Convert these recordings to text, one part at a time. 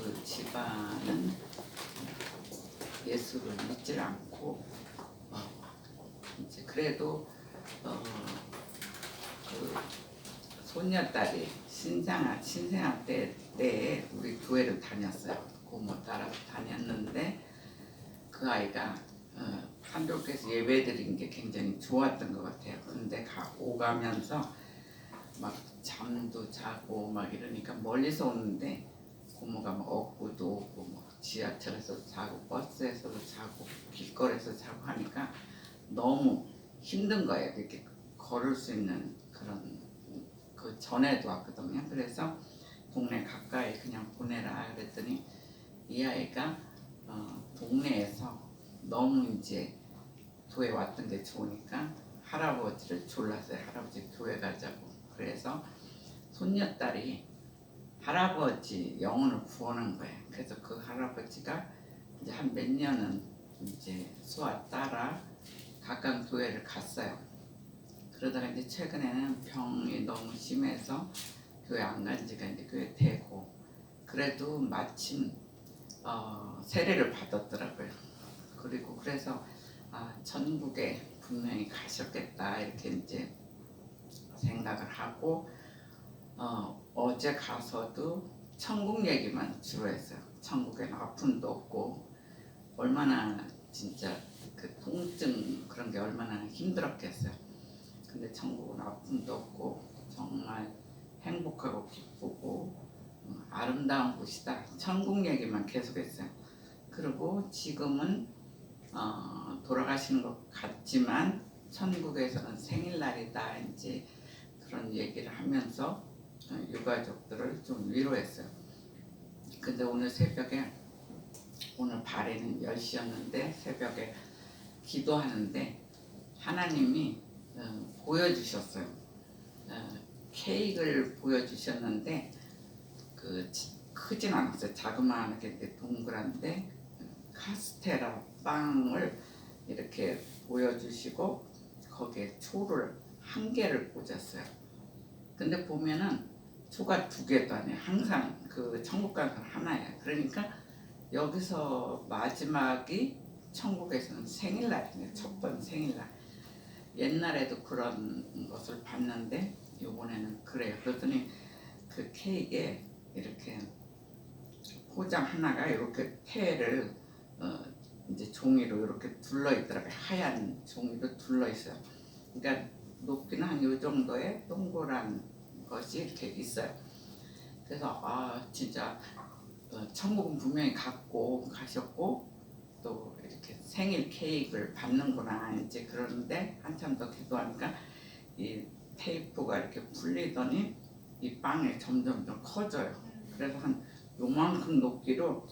그 집안은 예수를 믿질 않고 이제 그래도 그 손녀딸이 신생아 때에 우리 교회를 다녔어요. 고모 따라 다녔는데 그 아이가 한국에서 예배드린 게 굉장히 좋았던 것 같아요. 근데 오가면서 막 잠도 자고 막 이러니까 멀리서 오는데 고모가 막 업고도 오고 뭐 지하철에서 자고 버스에서도 자고 길거리에서 자고 하니까 너무 힘든 거예요. 이렇게 걸을 수 있는 그런 그 전에도 왔거든요. 그래서 동네 가까이 그냥 보내라 그랬더니 이 아이가 동네에서 너무 이제 교회 왔던 게 좋으니까 할아버지를 졸랐어요. 할아버지 교회 가자고. 그래서 손녀딸이 할아버지 영혼을 구원한 거예요. 그래서 그 할아버지가 이제 한 몇 년은 이제 수아 따라 가까운 교회를 갔어요. 그러다가 이제 최근에는 병이 너무 심해서 교회 안 간 지가 이제 꽤 되고 그래도 마침 세례를 받았더라고요. 그리고 그래서 천국에 분명히 가셨겠다 이렇게 이제 생각을 하고 어제 가서도 천국 얘기만 주로 했어요. 천국에는 아픔도 없고 얼마나 진짜 그 통증 그런 게 얼마나 힘들었겠어요. 근데 천국은 아픔도 없고 정말 행복하고 기쁘고 아름다운 곳이다. 천국 얘기만 계속했어요. 그리고 지금은 돌아가시는 것 같지만 천국에서는 생일날이다 이제 그런 얘기를 하면서 유가족들을 좀 위로했어요. 근데 오늘 새벽에 오늘 발에는 10시였는데 새벽에 기도하는데 하나님이 보여주셨어요. 케이크를 보여주셨는데 그 크진 않았어요. 자그마하게 동그란데 카스테라 빵을 이렇게 보여주시고 거기에 초를 1개를 꽂았어요. 근데 보면은 초가 2개도 아니에요. 항상 그 천국 가는 하나예요. 그러니까 여기서 마지막이 천국에서는 생일날이에요. 첫 번 생일날. 옛날에도 그런 것을 봤는데 이번에는 그래요. 그랬더니 그 케이크에 이렇게 포장 하나가 이렇게 테를 이제 종이로 이렇게 둘러 있더라고요. 하얀 종이로 둘러 있어요. 그러니까 높이는 한 이 정도의 동그란 것이 이렇게 있어요. 그래서 진짜 천국은 분명히 갖고 가셨고 또 이렇게 생일 케이크를 받는구나 이제 그러는데 한참 더 기도하니까 이 테이프가 이렇게 풀리더니 이 빵이 점점 더 커져요. 그래서 한 요만큼 높이로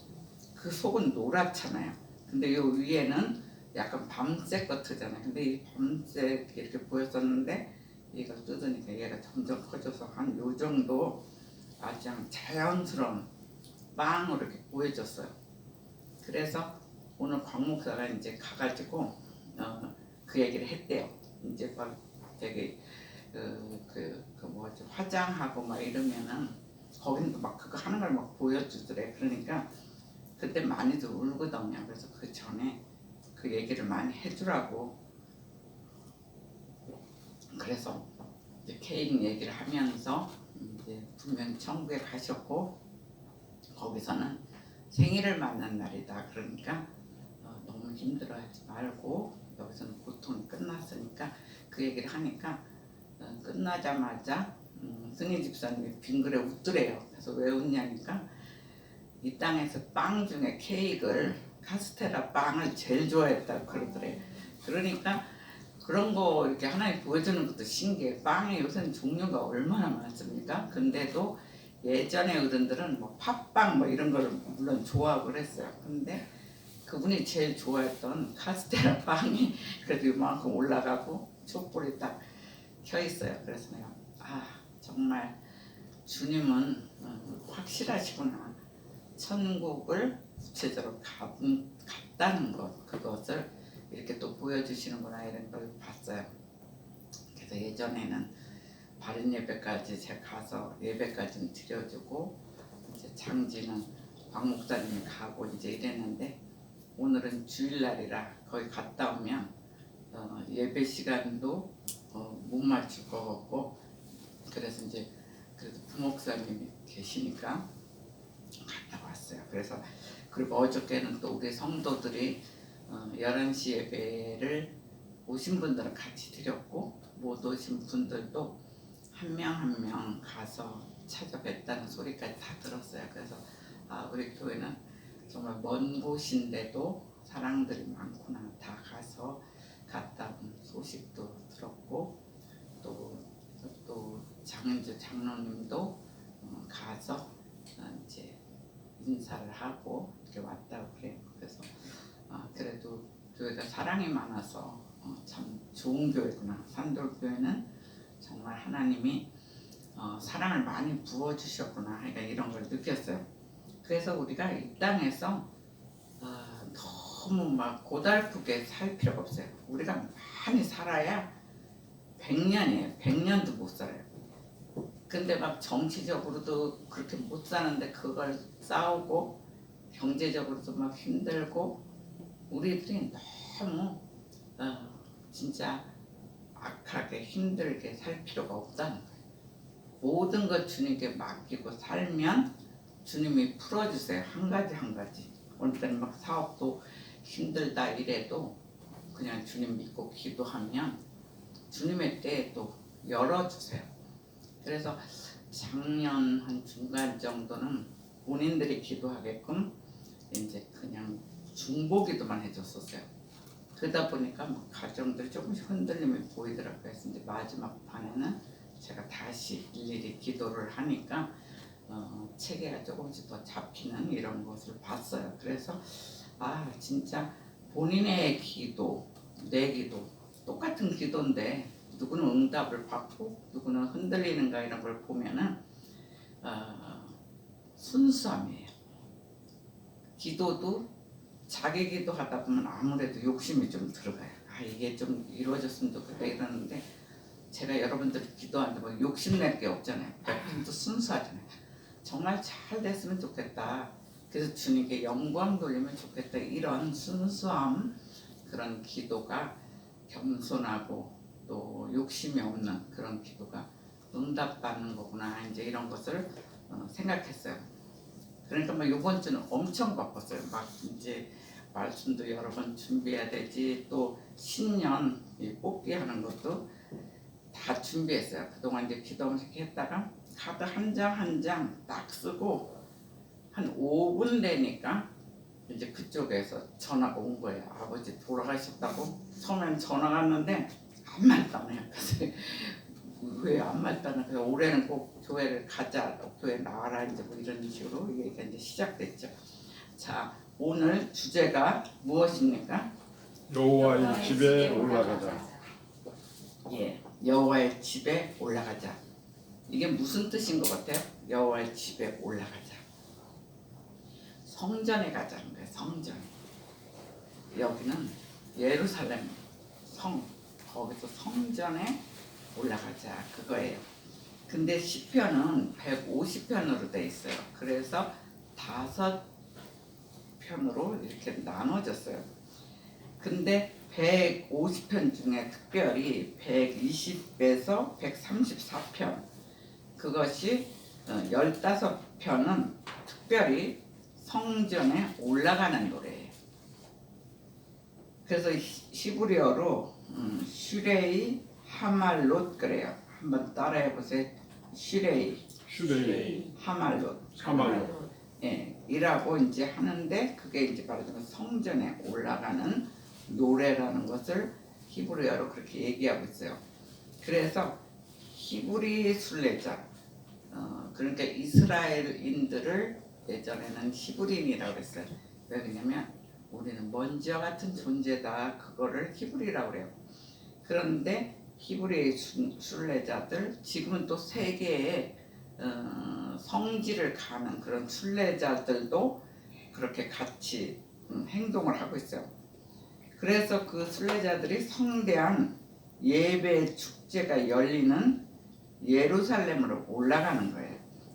그 속은 노랗잖아요. 근데 요 위에는 약간 밤색 같으잖아요. 근데 이 밤색 이렇게 보였었는데 얘가 뜯으니까 얘가 점점 커져서 한 요 정도 아주 자연스러운 빵으로 이렇게 보여졌어요. 그래서 오늘 광 목사가 이제 가가지고 그 얘기를 했대요. 이제 막 되게 뭐지 화장하고 막 이러면은 거기는 막 그거 하는 걸 막 보여주더래. 그러니까 그때 많이들 울거든요. 그래서 그 전에 그 얘기를 많이 해주라고. 그래서 이제 케이크 얘기를 하면서 이제 분명히 천국에 가셨고 거기서는 생일을 맞는 날이다. 그러니까 너무 힘들어하지 말고 여기서는 고통이 끝났으니까 그 얘기를 하니까 끝나자마자 승희 집사님이 빙그레 웃더래요. 그래서 왜 웃냐니까 이 땅에서 빵 중에 케이크를 카스테라 빵을 제일 좋아했다고 그러더래요. 그러니까 그런 거 이렇게 하나님 보여주는 것도 신기해. 빵에 요새는 종류가 얼마나 많습니까? 근데도 예전에 어른들은 뭐 팥빵 뭐 이런 걸 물론 좋아하고 그랬어요. 근데 그분이 제일 좋아했던 카스테라 빵이 그래도 이만큼 올라가고 촛불이 딱 켜 있어요. 그래서 내가 정말 주님은 확실하시구나. 천국을 구체적으로 갔다는 것 그것을 이렇게 또 보여주시는구나 이런 걸 봤어요. 그래서 예전에는 바른 예배까지 제가 가서 예배까지는 드려주고 이제 장지는 박 목사님이 가고 이제 이랬는데 오늘은 주일날이라 거기 갔다 오면 예배 시간도 못 맞출 것 같고 그래서 이제 그래도 부목사님이 계시니까 갔다 왔어요. 그래서 그리고 어저께는 또 우리 성도들이 11시 예배를 오신 분들은 같이 드렸고 못 오신 분들도 한 명 한 명 가서 찾아뵙다는 소리까지 다 들었어요. 그래서 우리 교회는 정말 먼 곳인데도 사랑들이 많구나. 다 가서 갔다 온 소식도 들었고 또 장은주 장로님도 가서 이제 인사를 하고 이렇게 왔다고 그래요. 그래서 그래도 교회가 사랑이 많아서 참 좋은 교회구나. 산돌교회는 정말 하나님이 사랑을 많이 부어주셨구나. 그러니까 이런 걸 느꼈어요. 그래서 우리가 이 땅에서 너무 막 고달프게 살 필요가 없어요. 우리가 많이 살아야 100년이에요. 100년도 못 살아요. 근데 막 정치적으로도 그렇게 못 사는데 그걸 싸우고 경제적으로도 막 힘들고 우리들이 너무 진짜 악하게 힘들게 살 필요가 없다는 거예요. 모든 것 주님께 맡기고 살면 주님이 풀어주세요. 한 가지 한 가지. 어느 때는 막 사업도 힘들다 이래도 그냥 주님 믿고 기도하면 주님의 때에 또 열어주세요. 그래서 작년 한 중간 정도는 본인들이 기도하게끔 이제 그냥 중보기도만 해줬었어요. 그러다 보니까 막 가정들이 조금씩 흔들림이 보이더라고요. 그래서 이제 마지막 반에는 제가 다시 일일이 기도를 하니까 체계가 조금씩 더 잡히는 이런 것을 봤어요. 그래서 진짜 본인의 기도, 내 기도 똑같은 기도인데 누구는 응답을 받고 누구는 흔들리는가 이런 걸 보면은 순수함이에요. 기도도 자기 기도하다 보면 아무래도 욕심이 좀 들어가요. 이게 좀 이루어졌으면 좋겠다 이러는데 제가 여러분들 기도하는데 뭐 욕심낼 게 없잖아요. 100% 순수하잖아요. 정말 잘 됐으면 좋겠다. 그래서 주님께 영광 돌리면 좋겠다. 이런 순수함 그런 기도가 겸손하고 또 욕심이 없는 그런 기도가 응답받는 거구나. 이제 이런 것을 생각했어요. 그러니까 뭐 이번 주는 엄청 바빴어요. 막 이제 말씀도 여러 번 준비해야 되지. 또 신년 뽑기 하는 것도 다 준비했어요. 그동안 이제 기도 음식 했다가 카드 한 장 한 장 딱 쓰고 한 5분 되니까 이제 그쪽에서 전화가 온 거예요. 아버지 돌아가셨다고. 처음엔 전화가 왔는데 안 맞다네요. 그래서 왜 안 맞다는 거예요. 올해는 꼭 교회를 가자, 교회 나와라 이제 뭐 이런 식으로 얘기가 이제 시작됐죠. 자, 오늘 주제가 무엇입니까? 여호와의 집에 올라가자. 예, 여호와의 집에 올라가자. 이게 무슨 뜻인 것 같아요? 여호와의 집에 올라가자. 성전에 가자는 거예요. 성전. 여기는 예루살렘 성, 거기서 성전에 올라가자 그거예요. 근데 시편은 150편으로 돼 있어요. 그래서 5편으로 이렇게 나눠졌어요. 근데 150편 중에 특별히 120에서 134편 그것이 15편은 특별히 성전에 올라가는 노래예요. 그래서 히브리어로 슈레이 하말롯 그래요. 한번 따라해 보세요. 슈레이 하말롯 예, 이라고 이제 하는데 그게 이제 말하자면 성전에 올라가는 노래라는 것을 히브리어로 그렇게 얘기하고 있어요. 그래서 히브리 순례자 그러니까 이스라엘인들을 예전에는 히브리인이라고 그랬어요. 왜 그러냐면 우리는 먼지와 같은 존재다. 그거를 히브리라고 그래요. 그런데 히브리 순례자들 지금은 또 세계에 성지를 가는 그런 순례자들도 그렇게 같이 행동을 하고 있어요. 그래서 그 순례자들이 성대한 예배 축제가 열리는 예루살렘으로 올라가는 거예요.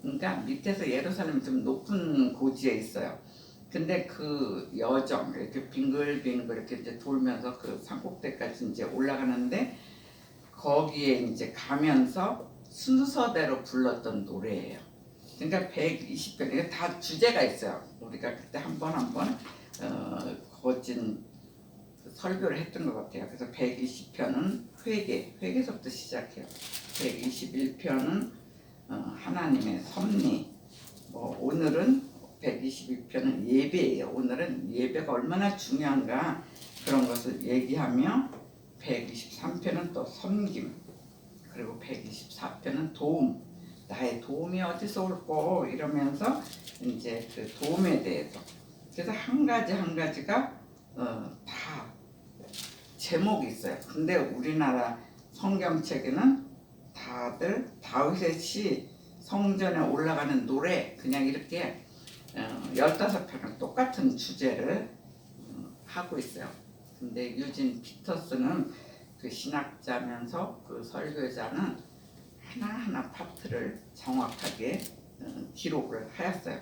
그러니까 밑에서 예루살렘이 좀 높은 고지에 있어요. 근데 그 여정 이렇게 빙글빙글 이렇게 이제 돌면서 그 산꼭대기까지 이제 올라가는데 거기에 이제 가면서 순서대로 불렀던 노래예요. 그러니까 120편 이게 다 주제가 있어요. 우리가 그때 한 번 거진 설교를 했던 것 같아요. 그래서 120편은 회개서부터 시작해요. 121편은 하나님의 섭리. 오늘은 122편은 예배예요. 오늘은 예배가 얼마나 중요한가 그런 것을 얘기하며 123편은 또 섬김, 그리고 124편은 도움. 나의 도움이 어디서 올꼬 이러면서 이제 그 도움에 대해서. 그래서 한 가지가 다 제목이 있어요. 근데 우리나라 성경책에는 다들 다윗의 성전에 올라가는 노래 그냥 이렇게 15편을 똑같은 주제를 하고 있어요. 근데 유진 피터스는 그 신학자면서 그 설교자는 하나하나 파트를 정확하게 기록을 하였어요.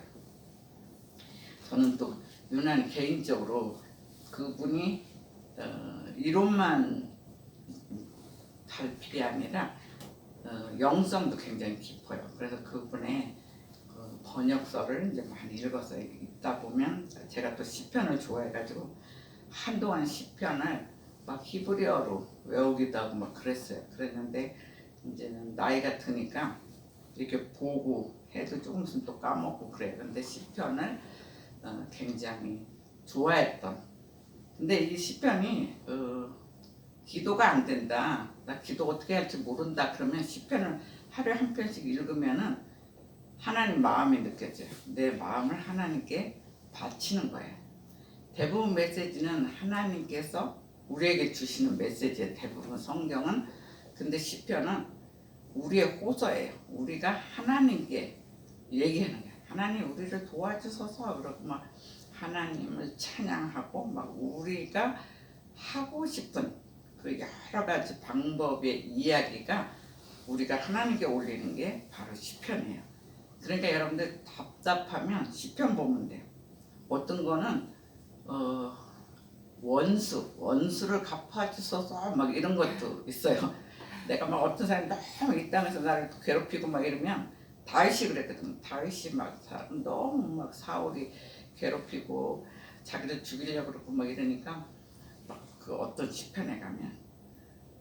저는 또 유난히 개인적으로 그분이 이론만 달필이 아니라 영성도 굉장히 깊어요. 그래서 그분의 그 번역서를 이제 많이 읽어서 읽다 보면 제가 또 시편을 좋아해가지고 한동안 시편을 막 히브리어로 외우기도 하고 막 그랬는데 이제는 나이가 드니까 이렇게 보고 해도 조금씩 또 까먹고 그래요. 근데 시편을 굉장히 좋아했던. 근데 이 시편이 기도가 안 된다. 나 기도 어떻게 할지 모른다. 그러면 시편을 하루에 한 편씩 읽으면은 하나님 마음이 느껴져요. 내 마음을 하나님께 바치는 거예요. 대부분 메시지는 하나님께서 우리에게 주시는 메시지예요. 대부분 성경은. 근데 시편은 우리의 호소예요. 우리가 하나님께 얘기하는 거예요. 하나님 우리를 도와주소서 그러고 막 하나님을 찬양하고 막 우리가 하고 싶은 그 여러 가지 방법의 이야기가 우리가 하나님께 올리는 게 바로 시편이에요. 그러니까 여러분들 답답하면 시편 보면 돼요. 어떤 거는 원수를 갚아주소서 막 이런 것도 있어요. 내가 막 어떤 사람이 너무 이 땅에서 나를 괴롭히고 막 이러면 다윗이 그랬거든. 다윗이 막 너무 막 사울이 괴롭히고 자기를 죽이려고 그러고 막 이러니까 막 그 어떤 시편에 가면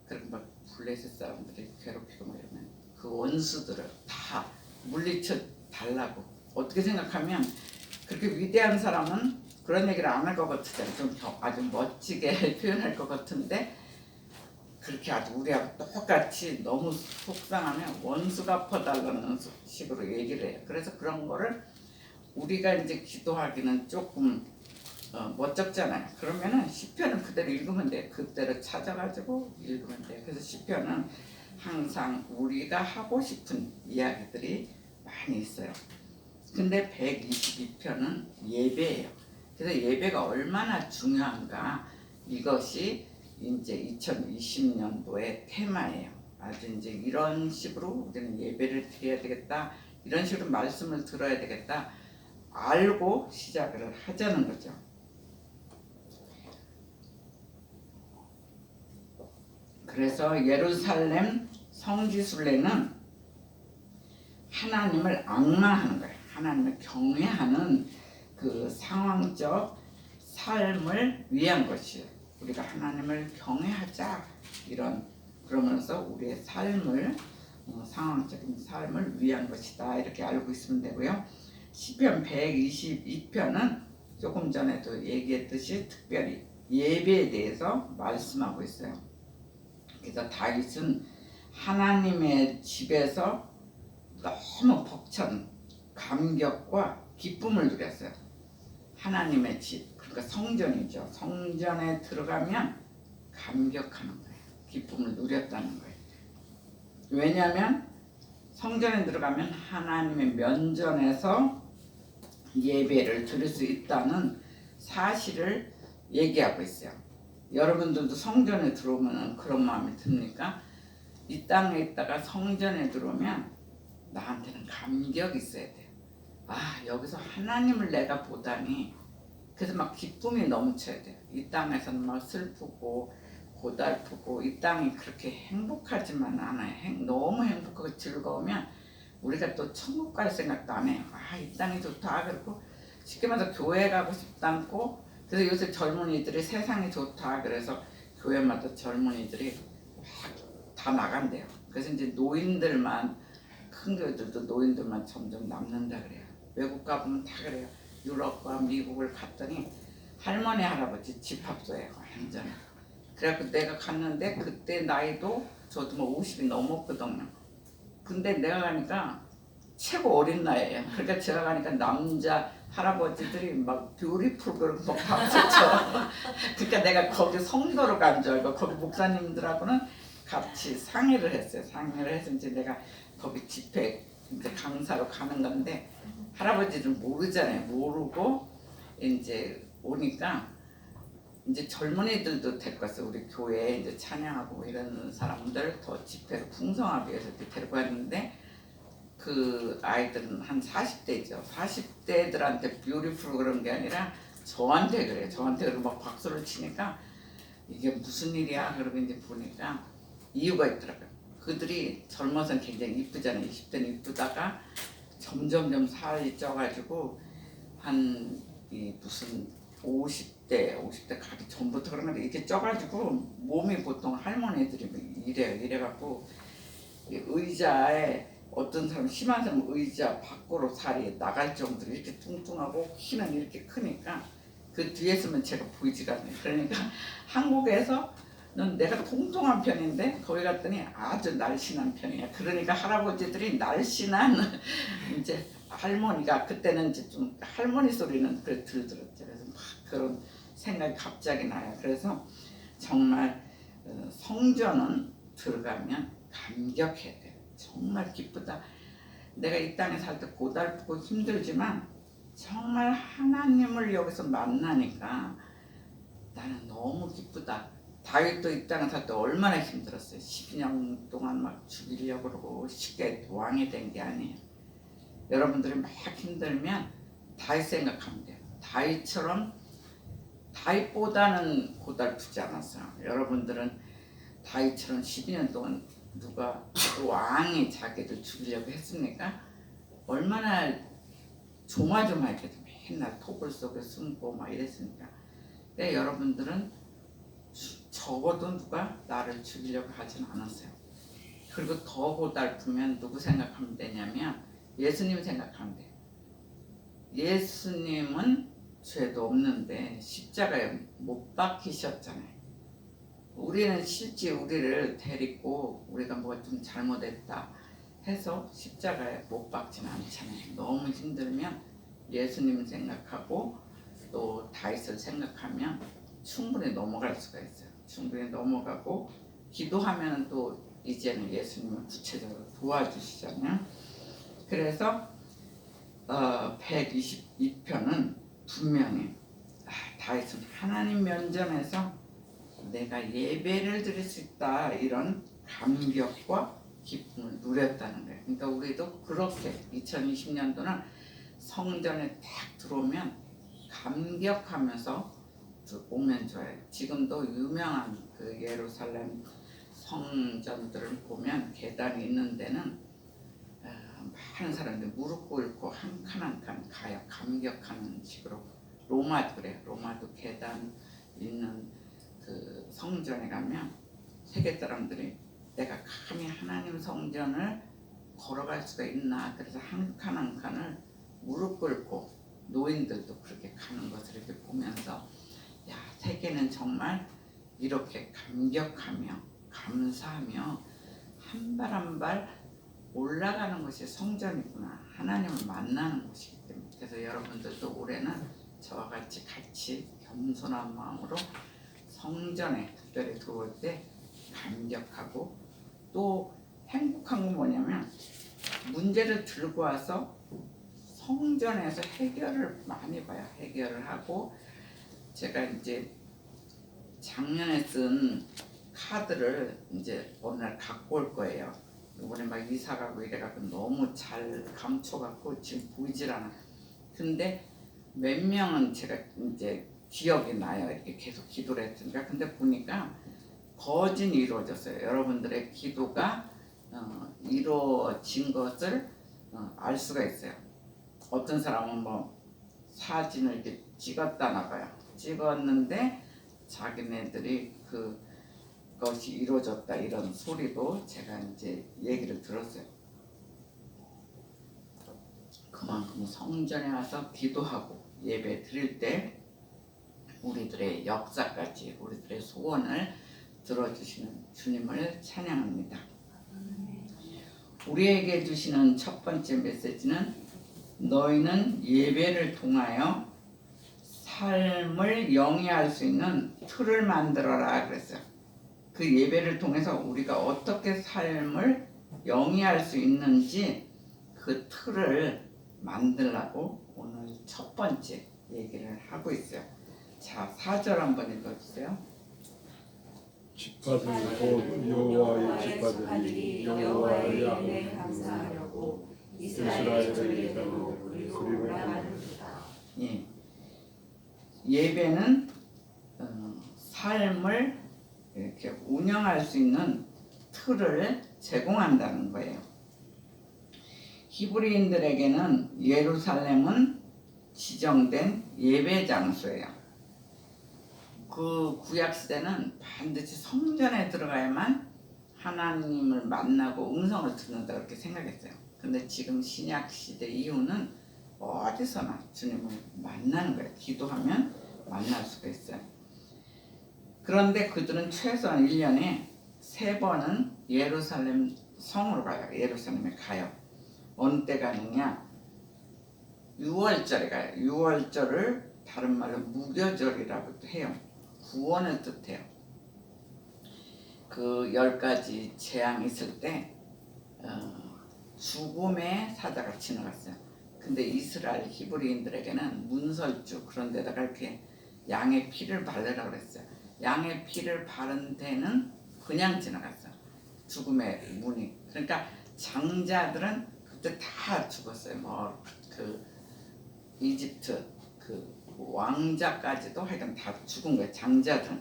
그렇게 막 블레셋 사람들이 괴롭히고 막 이러면 그 원수들을 다 물리쳐 달라고. 어떻게 생각하면 그렇게 위대한 사람은 그런 얘기를 안 할 것 같은데 좀 아주 멋지게 표현할 것 같은데 그렇게 아주 우리하고 똑같이 너무 속상하면 원수 갚아달라는 식으로 얘기를 해요. 그래서 그런 거를 우리가 이제 기도하기는 조금 멋쩍잖아요. 그러면은 시편은 그대로 읽으면 돼. 그대로 찾아가지고 읽으면 돼. 그래서 시편은 항상 우리가 하고 싶은 이야기들이 많이 있어요. 근데 122편은 예배예요. 그래서 예배가 얼마나 중요한가 이것이 이제 2020년도의 테마예요. 아주 이제 이런 식으로 우리는 예배를 드려야 되겠다. 이런 식으로 말씀을 들어야 되겠다. 알고 시작을 하자는 거죠. 그래서 예루살렘 성지순례는 하나님을 앙망하는 거예요. 하나님을 경외하는 그 상황적 삶을 위한 것이에요. 우리가 하나님을 경외하자 이런 그러면서 우리의 삶을 상황적인 삶을 위한 것이다 이렇게 알고 있으면 되고요. 시편 122편은 조금 전에도 얘기했듯이 특별히 예배에 대해서 말씀하고 있어요. 그래서 다윗은 하나님의 집에서 너무 벅찬 감격과 기쁨을 누렸어요. 하나님의 집, 그러니까 성전이죠. 성전에 들어가면 감격하는 거예요. 기쁨을 누렸다는 거예요. 왜냐하면 성전에 들어가면 하나님의 면전에서 예배를 드릴 수 있다는 사실을 얘기하고 있어요. 여러분들도 성전에 들어오면 그런 마음이 듭니까? 이 땅에 있다가 성전에 들어오면 나한테는 감격이 있어야 돼요. 아, 여기서 하나님을 내가 보다니. 그래서 막 기쁨이 넘쳐야 돼요. 이 땅에서는 막 슬프고 고달프고 이 땅이 그렇게 행복하지만 않아요. 너무 행복하고 즐거우면 우리가 또 천국 갈 생각도 안 해요. 아, 이 땅이 좋다. 그리고 쉽게 말해서 교회 가고 싶지 않고, 그래서 요새 젊은이들이 세상이 좋다 그래서 교회마다 젊은이들이 다 나간대요. 그래서 이제 노인들만, 큰 교회들도 노인들만 점점 남는다 그래요. 외국 가보면 다 그래요. 유럽과 미국을 갔더니 할머니 할아버지 집합소예요. 완전. 그래갖고 내가 갔는데 그때 나이도 저도 뭐 50이 넘었거든요. 근데 내가 가니까 최고 어린 나이에요. 그러니까 제가 가니까 남자 할아버지들이 막 뷰티풀 그러고 막 박수쳐. 그러니까 내가 거기 성도로 간 줄 알고 거기 목사님들하고는 같이 상의를 했어요. 상의를 해서 이제 내가 거기 집회 이제 강사로 가는 건데 할아버지들은 모르잖아요. 모르고 이제 오니까 이제 젊은이들도 데리고 왔어요. 우리 교회에 이제 찬양하고 이런 사람들 더 집회를 풍성하게 해서 이렇게 데리고 왔는데 그 아이들은 한 40대죠. 40대들한테 뷰티풀 그런 게 아니라 저한테 그래요. 저한테 그러고 막 박수를 치니까 이게 무슨 일이야? 그러고 이제 보니까 이유가 있더라고요. 그들이 젊어서는 굉장히 이쁘잖아요. 20대는 이쁘다가 점점점 살이 쪄가지고 한 이 무슨 50대 가기 전부터 그런 건데 이렇게 쪄가지고 몸이 보통 할머니들이 이래갖고 의자에 어떤 사람 심한 사람 의자 밖으로 살이 나갈 정도로 이렇게 뚱뚱하고 키는 이렇게 크니까 그 뒤에 서면 제가 보이지가 않아요. 그러니까 한국에서는 내가 통통한 편인데 거기 갔더니 아주 날씬한 편이야. 그러니까 할아버지들이 날씬한 이제 할머니가 그때는 이제 좀 할머니 소리는 그래 들었죠. 그래서 막 그런 생각이 갑자기 나요. 그래서 정말 성전은 들어가면 감격해야 돼요. 정말 기쁘다. 내가 이 땅에 살 때 고달프고 힘들지만 정말 하나님을 여기서 만나니까 나는 너무 기쁘다. 다윗도 이 땅에 살 때 얼마나 힘들었어요. 12년 동안 막 죽이려고 그러고 쉽게 왕이 된 게 아니에요. 여러분들이 막 힘들면 다윗 생각하면 돼요. 다윗보다는 고달프지 않았어요. 여러분들은 다윗처럼 12년 동안 누가 왕이 자기를 죽이려고 했습니까? 얼마나 조마조마하게 맨날 토굴 속에 숨고 막 이랬으니까. 근데 여러분들은 적어도 누가 나를 죽이려고 하진 않았어요. 그리고 더 고달프면 누구 생각하면 되냐면 예수님 생각하면 돼요. 예수님은 죄도 없는데 십자가에 못 박히셨잖아요. 우리는 실제 우리를 데리고 우리가 뭐가 좀 잘못했다 해서 십자가에 못 박지는 않잖아요. 너무 힘들면 예수님 생각하고 또 다윗을 생각하면 충분히 넘어갈 수가 있어요. 충분히 넘어가고 기도하면 또 이제는 예수님을 구체적으로 도와주시잖아요. 그래서 122편은 분명히 다윗은 하나님 면전에서 내가 예배를 드릴 수 있다 이런 감격과 기쁨을 누렸다는 거예요. 그러니까 우리도 그렇게 2020년도는 성전에 딱 들어오면 감격하면서 오면 좋아요. 지금도 유명한 그 예루살렘 성전들을 보면 계단이 있는 데는 많은 사람들이 무릎 꿇고 한 칸 한 칸 가요. 감격하는 식으로. 로마도 그래요. 로마도 계단 있는 그 성전에 가면 세계 사람들이 내가 감히 하나님 성전을 걸어갈 수가 있나. 그래서 한 칸 한 칸을 무릎 꿇고 노인들도 그렇게 가는 것을 이렇게 보면서 야, 세계는 정말 이렇게 감격하며 감사하며 한 발 한 발 올라가는 것이 성전이구나. 하나님을 만나는 곳이기 때문에. 그래서 여러분들도 올해는 저와 같이 겸손한 마음으로 성전에 특별히 들어올 때 감격하고 또 행복한 건 뭐냐면 문제를 들고 와서 성전에서 해결을 많이 봐요. 해결을 하고 제가 이제 작년에 쓴 카드를 이제 어느 날 갖고 올 거예요. 이번에 막 이사 가고 이래갖고 너무 잘 감춰갖고 지금 보이질 않아. 근데 몇 명은 제가 이제 기억이 나요. 이렇게 계속 기도를 했으니까. 근데 보니까 거진이 이루어졌어요. 여러분들의 기도가 이루어진 것을 알 수가 있어요. 어떤 사람은 뭐 사진을 이렇게 찍었다나 봐요. 찍었는데 자기네들이 그것이 이루어졌다 이런 소리도 제가 이제 얘기를 들었어요. 그만큼 성전에 와서 기도하고 예배 드릴 때 우리들의 역사까지 우리들의 소원을 들어주시는 주님을 찬양합니다. 우리에게 주시는 첫 번째 메시지는 너희는 예배를 통하여 삶을 영위할 수 있는 틀을 만들어라 그랬어요. 그 예배를 통해서 우리가 어떻게 삶을 영위할 수 있는지 그 틀을 만들라고 오늘 첫 번째 얘기를 하고 있어요. 자, 4절 한번 읽어주세요. 집파들 곧 여호와의 집파들이 여호와의 이름에 감사하려고 이스라엘의 예배로 그리로 나누리다. 예. 예배는 삶을 이렇게 운영할 수 있는 틀을 제공한다는 거예요. 히브리인들에게는 예루살렘은 지정된 예배 장소예요. 그 구약 시대는 반드시 성전에 들어가야만 하나님을 만나고 음성을 듣는다 그렇게 생각했어요. 근데 지금 신약 시대 이후는 어디서나 주님을 만나는 거예요. 기도하면 만날 수가 있어요. 그런데 그들은 최소한 1년에 3번은 예루살렘 성으로 가요. 예루살렘에 가요. 어느 때 가느냐? 6월절에 가요. 6월절을 다른 말로 무교절이라고도 해요. 구원을 뜻해요. 그 10가지 재앙이 있을 때 죽음의 사자가 지나갔어요. 근데 이스라엘 히브리인들에게는 문설주 그런 데다가 이렇게 양의 피를 바르라고 그랬어요. 양의 피를 바른 데는 그냥 지나갔어요. 죽음의 문이. 그러니까 장자들은 그때 다 죽었어요. 뭐 그 이집트 그 왕자까지도 하여간 다 죽은 거예요. 장자들은.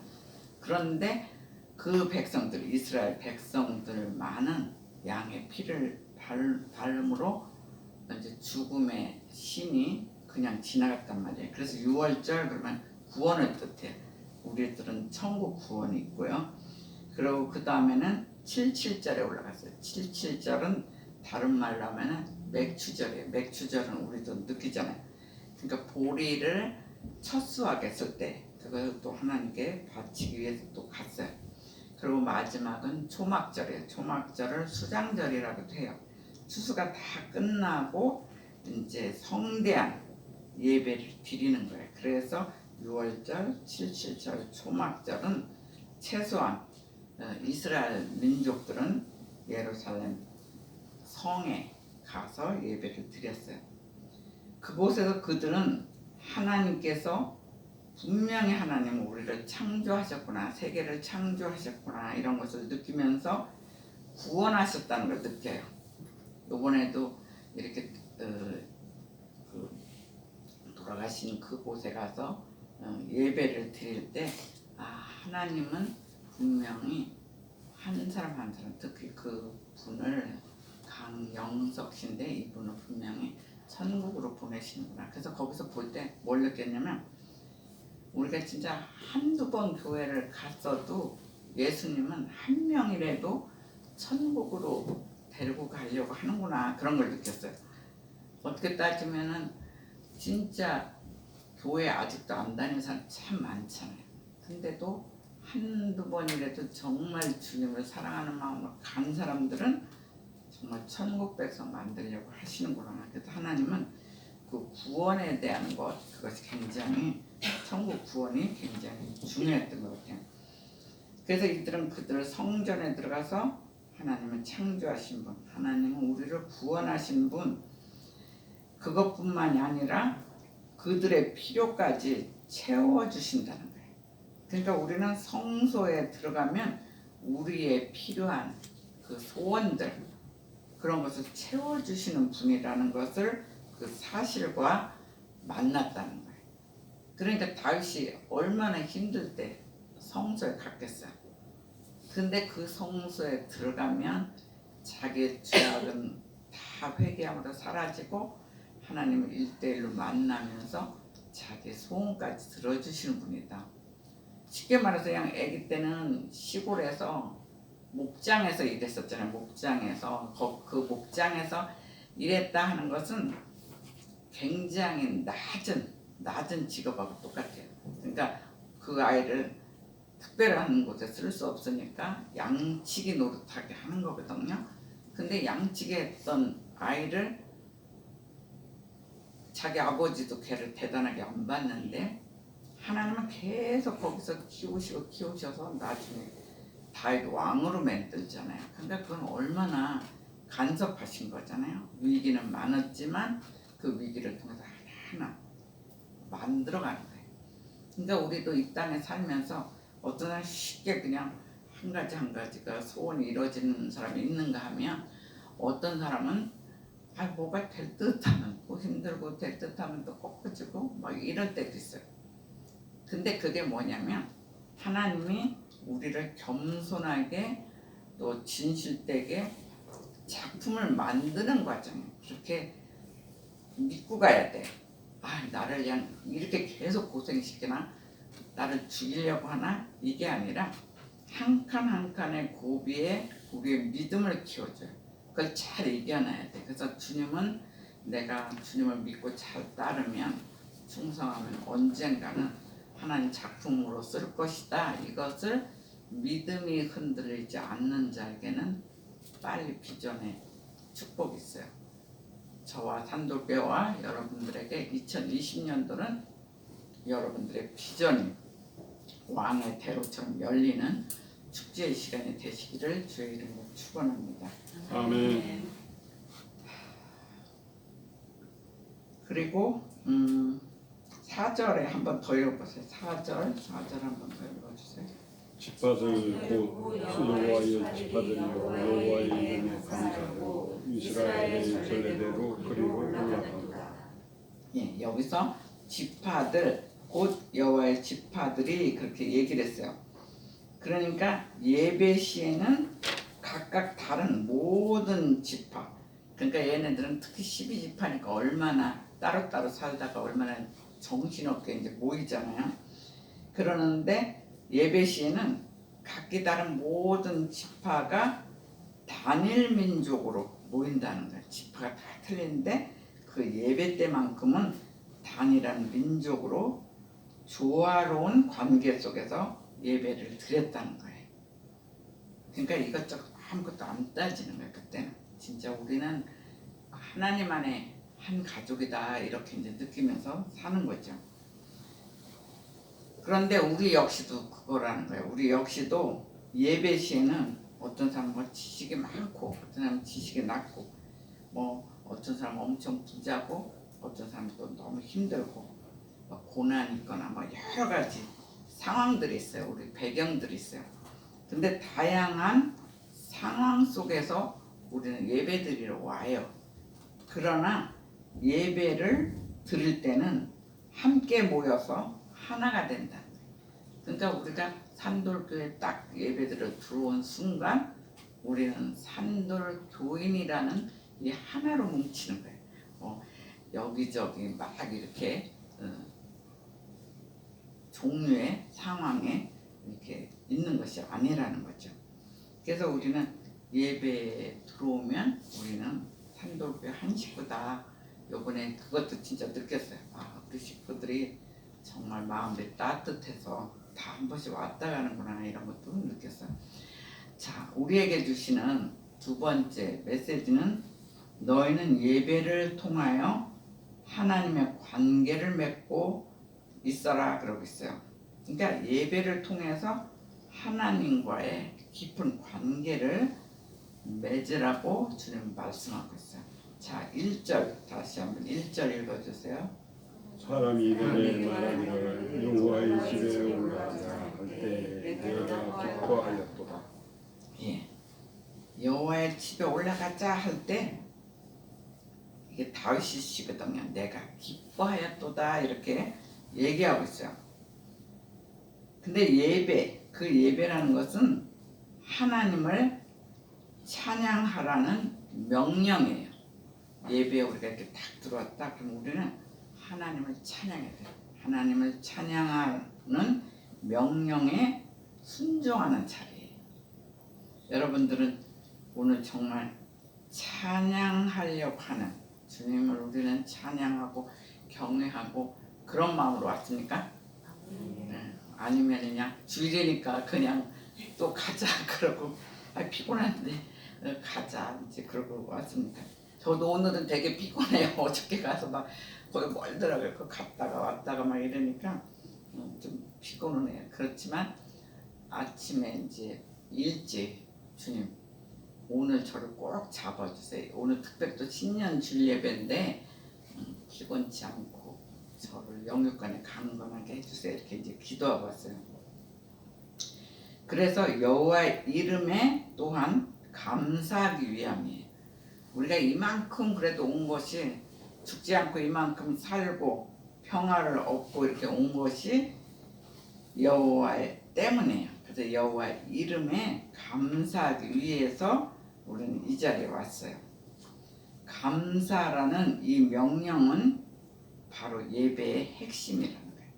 그런데 그 백성들 이스라엘 백성들만은 양의 피를 바름으로 이제 죽음의 신이 그냥 지나갔단 말이에요. 그래서 6월절 그러면 구원을 뜻해요. 우리들은 천국 구원이 있고요. 그리고 그 다음에는 77절에 올라갔어요. 77절은 다른 말로 하면은 맥추절이에요. 맥추절은 우리도 느끼잖아요. 그러니까 보리를 첫수하게 했을 때 그것도 하나님께 바치기 위해서 또 갔어요. 그리고 마지막은 초막절이에요. 초막절을 수장절이라고도 해요. 추수가 다 끝나고 이제 성대한 예배를 드리는 거예요. 그래서 6월절, 77절, 초막절은 최소한 이스라엘 민족들은 예루살렘 성에 가서 예배를 드렸어요. 그곳에서 그들은 하나님께서 분명히 하나님은 우리를 창조하셨구나, 세계를 창조하셨구나 이런 것을 느끼면서 구원하셨다는 걸 느껴요. 이번에도 이렇게 돌아가신 그곳에 가서 예배를 드릴 때 하나님은 분명히 한 사람 한 사람 특히 그 분을 강영석 씨인데 이분은 분명히 천국으로 보내시는구나. 그래서 거기서 볼 때 뭘 느꼈냐면 우리가 진짜 한두 번 교회를 갔어도 예수님은 한 명이라도 천국으로 데리고 가려고 하는구나 그런 걸 느꼈어요. 어떻게 따지면은 진짜 교회 아직도 안 다니는 사람 참 많잖아요. 근데도 한두 번이라도 정말 주님을 사랑하는 마음으로 간 사람들은 정말 천국 백성 만들려고 하시는구나. 그래서 하나님은 그 구원에 대한 것 그것이 굉장히 천국 구원이 굉장히 중요했던 것 같아요. 그래서 이들은 그들 성전에 들어가서 하나님은 창조하신 분, 하나님은 우리를 구원하신 분, 그것뿐만이 아니라 그들의 필요까지 채워주신다는 거예요. 그러니까 우리는 성소에 들어가면 우리의 필요한 그 소원들, 그런 것을 채워주시는 분이라는 것을 그 사실과 만났다는 거예요. 그러니까 다윗이 얼마나 힘들 때 성소에 갔겠어요. 근데 그 성소에 들어가면 자기의 죄악은 다 회개함으로 사라지고 하나님을 1대1로 만나면서 자기의 소원까지 들어주시는 분이다. 쉽게 말해서 그냥 아기 때는 시골에서 목장에서 일했었잖아요. 목장에서 그 목장에서 일했다 하는 것은 굉장히 낮은 직업하고 똑같아요. 그러니까 그 아이를 특별한 곳에 쓸 수 없으니까 양치기 노릇하게 하는 거거든요. 근데 양치기 했던 아이를 자기 아버지도 걔를 대단하게 안 봤는데 하나님은 계속 거기서 키우셔서 나중에 다윗 왕으로 만들잖아요. 그러니까 그건 얼마나 간섭하신 거잖아요. 위기는 많았지만 그 위기를 통해서 하나하나 만들어가는 거예요. 그러니까 우리도 이 땅에 살면서 어떤 사람 쉽게 그냥 한 가지가 소원이 이루어지는 사람이 있는가 하면 어떤 사람은 뭐가 될 듯하면 또 힘들고 될 듯하면 또 꺾어지고 막 이럴 때도 있어요. 근데 그게 뭐냐면 하나님이 우리를 겸손하게 또 진실되게 작품을 만드는 과정이에요. 그렇게 믿고 가야 돼. 나를 그냥 이렇게 계속 고생시키나? 나를 죽이려고 하나? 이게 아니라 한 칸 한 칸의 고비에 우리의 믿음을 키워줘요. 그걸 잘 이겨내야 돼. 그래서 주님은 내가 주님을 믿고 잘 따르면 충성하면 언젠가는 하나님 작품으로 쓸 것이다. 이것을 믿음이 흔들리지 않는 자에게는 빨리 비전의 축복이 있어요. 저와 산돌교와 여러분들에게 2020년도는 여러분들의 비전이 왕의 대로처럼 열리는 축제의 시간이 되시기를 주의 이름으로 축원합니다. 아멘. 그리고 4절에 한번 더 읽어보세요. 4절 한번 더 읽어주세요. 집파들 곧 여호와의 집파들이요 여호와의 이름에 감사하고 이스라엘의 전례대로 그리고 올라간다. 예, 여기서 지파들 곧 여호와의 지파들이 그렇게 얘기를 했어요. 그러니까 예배 시에는 각각 다른 모든 지파, 그러니까 얘네들은 특히 12지파니까 얼마나 따로따로 살다가 얼마나 정신없게 이제 모이잖아요. 그러는데 예배 시에는 각기 다른 모든 지파가 단일 민족으로 모인다는 거예요. 지파가 다 틀린데 그 예배 때만큼은 단일한 민족으로 조화로운 관계 속에서 예배를 드렸다는 거예요. 그러니까 이것저것 아무것도 안 따지는 거예요. 그때는 진짜 우리는 하나님 안에 한 가족이다 이렇게 이제 느끼면서 사는 거죠. 그런데 우리 역시도 그거라는 거예요. 우리 역시도 예배 시에는 어떤 사람은 지식이 많고 어떤 사람은 지식이 낮고 어떤 사람은 엄청 부자고 어떤 사람은 또 너무 힘들고 고난이 있거나 여러 가지 상황들이 있어요. 우리 배경들이 있어요. 근데 다양한 상황 속에서 우리는 예배드리러 와요. 그러나 예배를 드릴 때는 함께 모여서 하나가 된다. 그러니까 우리가 산돌교회 딱 예배드려 들어온 순간 우리는 산돌교인이라는 이 하나로 뭉치는 거예요. 여기저기 막 이렇게 종류의 상황에 이렇게 있는 것이 아니라는 거죠. 그래서 우리는 예배에 들어오면 우리는 산돌교회 한 식구다. 요번에 그것도 진짜 느꼈어요. 우리 식구들이 정말 마음이 따뜻해서 다 한 번씩 왔다 가는구나 이런 것도 느꼈어요. 자, 우리에게 주시는 두 번째 메시지는 너희는 예배를 통하여 하나님의 관계를 맺고 있어라 그러고 있어요. 그러니까 예배를 통해서 하나님과의 깊은 관계를 맺으라고 주님 말씀하고 있어요. 자, 1절 다시 한번 1절 읽어주세요. 사람이 내게 말하기를 여호와의 집에 올라가자 할 때 내가 기뻐하였도다. 예, 여호와의 집에 올라가자 할 때 이게 다윗이시거든요. 내가 기뻐하였도다 이렇게 얘기하고 있어요. 근데 예배, 그 예배라는 것은 하나님을 찬양하라는 명령이에요. 예배에 우리가 이렇게 딱 들어왔다 그럼 우리는 하나님을 찬양해야 돼요. 하나님을 찬양하는 명령에 순종하는 자리예요. 여러분들은 오늘 정말 찬양하려고 하는 주님을 우리는 찬양하고 경외하고 그런 마음으로 왔습니까? 네. 아니면 그냥 주일이니까 그냥 또 가자 그러고 피곤한데 가자 이제 그러고 왔습니까? 저도 오늘은 되게 피곤해요. 어저께 가서 막 거기 멀더라고요. 그 갔다가 왔다가 막 이러니까 좀 피곤해요. 그렇지만 아침에 이제 일찍 주님 오늘 저를 꼭 잡아주세요. 오늘 특별히 또 신년 주일 예배인데 피곤치 않고 저를 영육간에 강건하게 해주세요. 이렇게 이제 기도하고 왔어요. 그래서 여호와의 이름에 또한 감사하기 위함이에요. 우리가 이만큼 그래도 온 것이 죽지 않고 이만큼 살고 평화를 얻고 이렇게 온 것이 여호와의 때문이에요. 그래서 여호와의 이름에 감사하기 위해서 우리는 이 자리에 왔어요. 감사라는 이 명령은 바로 예배의 핵심이라는 거예요.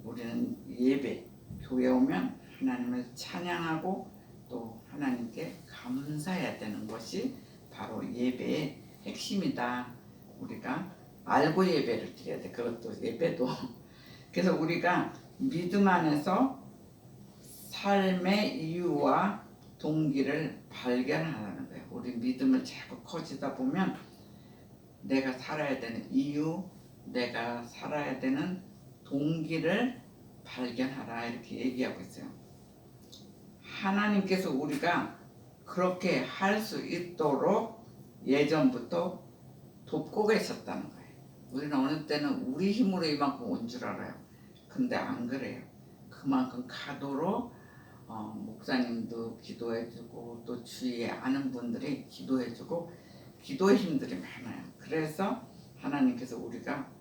우리는 예배, 교회 오면 하나님을 찬양하고 또 하나님께 감사해야 되는 것이 바로 예배의 핵심이다. 우리가 알고 예배를 드려야 돼. 그것도 예배도. 그래서 우리가 믿음 안에서 삶의 이유와 동기를 발견하는 거예요. 우리 믿음을 자꾸 커지다 보면 내가 살아야 되는 이유, 내가 살아야 되는 동기를 발견하라 이렇게 얘기하고 있어요. 하나님께서 우리가 그렇게 할 수 있도록 예전부터 돕고 계셨다는 거예요. 우리는 어느 때는 우리 힘으로 이만큼 온 줄 알아요. 근데 안 그래요. 그만큼 가도록 목사님도 기도해주고 또 주위에 아는 분들이 기도해주고 기도의 힘들이 많아요. 그래서 하나님께서 우리가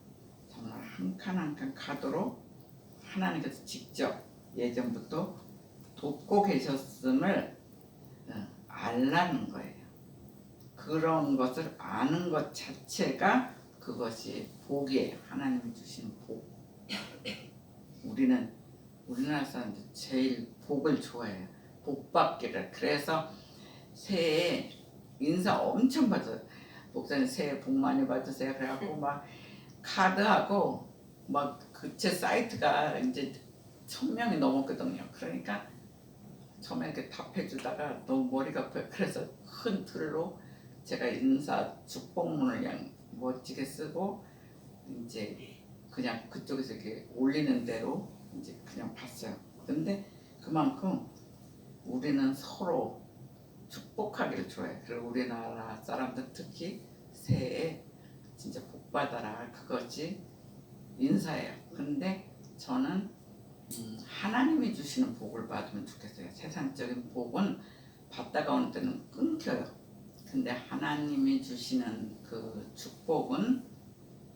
정말 한 칸 한 칸 가도록 하나님께서 직접 예전부터 돕고 계셨음을 알라는 거예요. 그런 것을 아는 것 자체가 그것이 복이에요. 하나님이 주신 복. 우리는 우리나라 사람들 제일 복을 좋아해요. 복 받기를. 그래서 새해 인사 엄청 받아요. 목사님 새해 복 많이 받으세요. 그래갖고 막 카드하고 막 그제 사이트가 이제 1000명이 넘었거든요. 그러니까 처음에 이렇게 답해주다가 너무 머리가 아파요. 그래서 큰 틀로 제가 인사 축복문을 그냥 멋지게 쓰고 이제 그냥 그쪽에서 이렇게 올리는 대로 이제 그냥 봤어요. 근데 그만큼 우리는 서로 축복하기를 좋아해요. 그리고 우리나라 사람들 특히 새해에 진짜 복 받아라 그것이 인사예요. 근데 저는 하나님이 주시는 복을 받으면 좋겠어요. 세상적인 복은 받다가 어느 때는 끊겨요. 근데 하나님이 주시는 그 축복은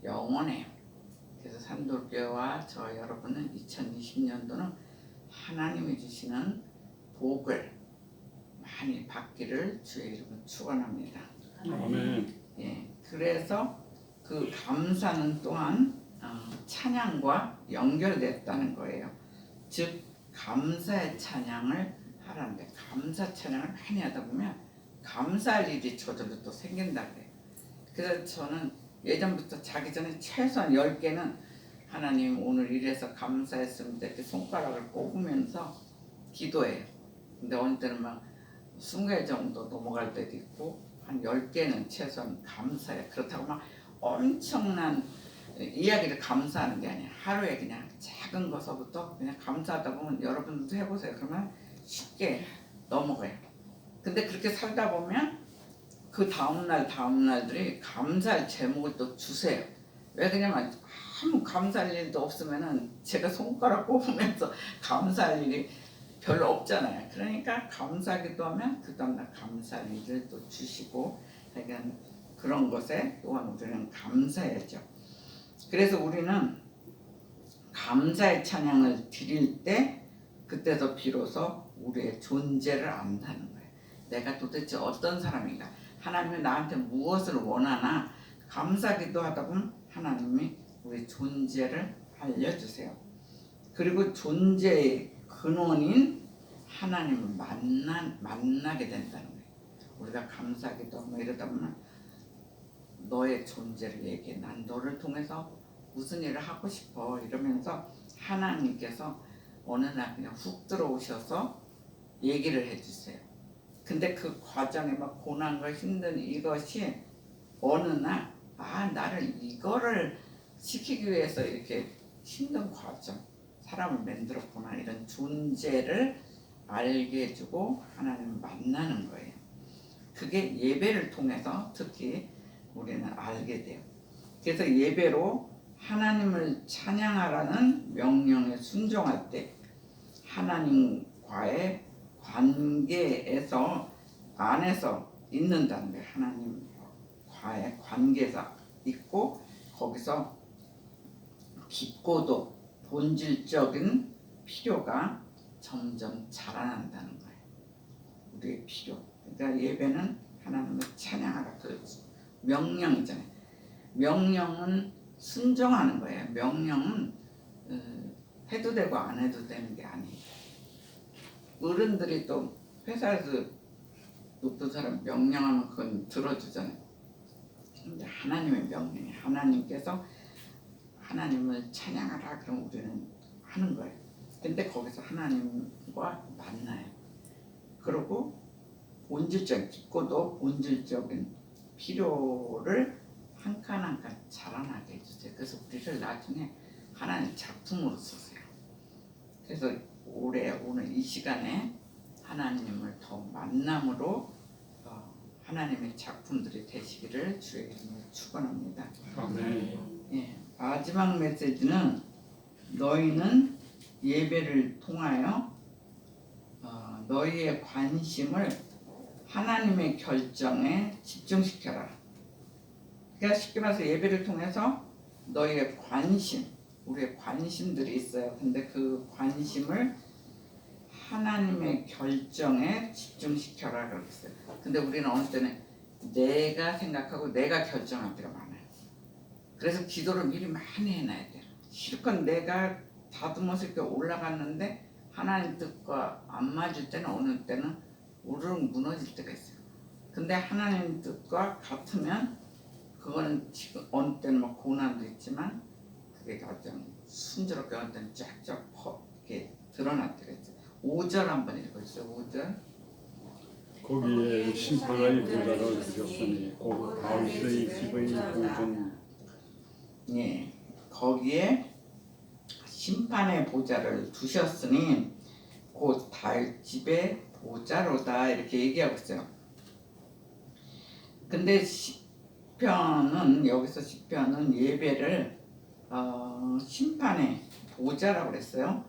영원해요. 그래서 산돌교와 저 여러분은 2020년도는 하나님이 주시는 복을 많이 받기를 주의 이름으로 축원합니다. 아멘. 예, 그래서 그 감사는 또한 찬양과 연결됐다는 거예요. 즉 감사의 찬양을 하라는데 감사 찬양을 많이 하다 보면 감사할 일이 저절로 또 생긴다 그래요. 그래서 저는 예전부터 자기 전에 최소한 10개는 하나님 오늘 이래서 감사했습니다 이렇게 손가락을 꼽으면서 기도해요. 근데 어느 때는 막 20개 정도 넘어갈 때도 있고 한 10개는 최소한 감사해요. 그렇다고 막 엄청난 이야기를 감사하는 게 아니에요. 하루에 그냥 작은 것서부터 그냥 감사하다 보면 여러분들도 해보세요. 그러면 쉽게 넘어가요. 근데 그렇게 살다 보면 그 다음날들이 감사할 제목을 또 주세요. 왜 그러냐면 아무 감사할 일도 없으면은 제가 손가락 꼽으면서 감사할 일이 별로 없잖아요. 그러니까 감사기도 하면 그 다음날 감사할 일을 또 주시고, 그러니까 그런 것에 또한 우리는 감사해야죠. 그래서 우리는 감사의 찬양을 드릴 때 그때서 비로소 우리의 존재를 안다는 거예요. 내가 도대체 어떤 사람인가, 하나님이 나한테 무엇을 원하나, 감사기도 하다 보면 하나님이 우리 존재를 알려주세요. 그리고 존재의 근원인 하나님을 만나게 된다는 거예요. 우리가 감사기도 하고 이러다 보면 너의 존재를 얘기해. 난 너를 통해서 무슨 일을 하고 싶어 이러면서 하나님께서 어느 날 그냥 훅 들어오셔서 얘기를 해주세요. 근데 그 과정에 막 고난과 힘든 이것이 어느 날 나를 이거를 시키기 위해서 이렇게 힘든 과정, 사람을 만들었구나, 이런 존재를 알게 해주고 하나님을 만나는 거예요. 그게 예배를 통해서 특히 우리는 알게 돼요. 그래서 예배로 하나님을 찬양하라는 명령에 순종할 때 하나님과의 관계에서 안에서 있는다는 거예요. 하나님과의 관계가 있고 거기서 깊고도 본질적인 필요가 점점 자라난다는 거예요. 우리의 필요. 그러니까 예배는 하나님을 찬양하라. 그 명령이잖아요. 명령은 순종하는 거예요. 명령은 해도 되고 안 해도 되는 게 아니에요. 어른들이 또 회사에서 높은 사람 명령하면 그건 들어주잖아요. 근데 하나님의 명령이, 하나님께서 하나님을 찬양하라 그럼 우리는 하는 거예요. 근데 거기서 하나님과 만나요. 그리고 본질적인, 깊고도 본질적인 필요를 한 칸 한 칸 자라나게 해주세요. 그래서 우리를 나중에 하나님 작품으로 쓰세요. 그래서 오늘 이 시간에 하나님을 더 만남으로 하나님의 작품들이 되시기를 주의 이름으로 축원합니다. 아멘. 예, 마지막 메시지는 너희는 예배를 통하여 너희의 관심을 하나님의 결정에 집중시켜라. 그러니까 쉽게 말해서 예배를 통해서 너희의 관심, 우리의 관심들이 있어요. 근데 그 관심을 하나님의 결정에 집중시켜라 그랬어요. 근데 우리는 어느 때는 내가 생각하고 내가 결정할 때가 많아요. 그래서 기도를 미리 많이 해놔야 돼요. 실컷 내가 다듬어서 이렇게 올라갔는데 하나님 뜻과 안 맞을 때는 어느 때는 우르르 무너질 때가 있어요. 근데 하나님 뜻과 같으면 그거는 지금 어느 때는 막 고난도 있지만 그게 가장 순조롭게 어느 때는 쫙쫙 이렇게 드러날 때가 있어요. 5절 한번 읽어주세요. 5절. 거기에 심판의 보좌를 두셨으니 곧 다윗의 집의 보존. 예, 거기에 심판의 보좌를 두셨으니 곧 다윗 집의 보좌로다 이렇게 얘기하고 있어요. 근데 시편은 여기서 시편은 예배를 심판의 보좌라고 그랬어요.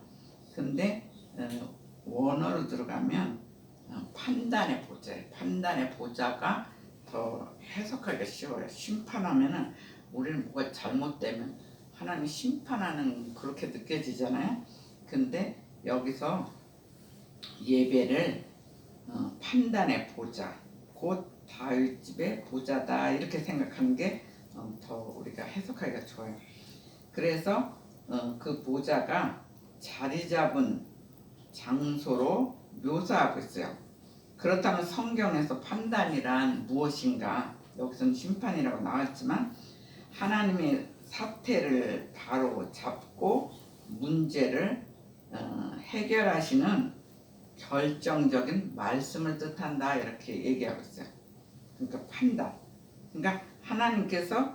근데 원어로 들어가면 판단의 보좌예요. 판단의 보좌가 더 해석하기가 쉬워요. 심판하면은 우리는 뭐가 잘못되면 하나님 심판하는 그렇게 느껴지잖아요. 근데 여기서 예배를 판단의 보좌, 곧 다윗 집의 보좌다 이렇게 생각하는 게 더 우리가 해석하기가 좋아요. 그래서 그 보좌가 자리 잡은 장소로 묘사하고 있어요. 그렇다면 성경에서 판단이란 무엇인가? 여기서는 심판이라고 나왔지만 하나님의 사태를 바로 잡고 문제를 해결하시는 결정적인 말씀을 뜻한다 이렇게 얘기하고 있어요. 그러니까 판단. 그러니까 하나님께서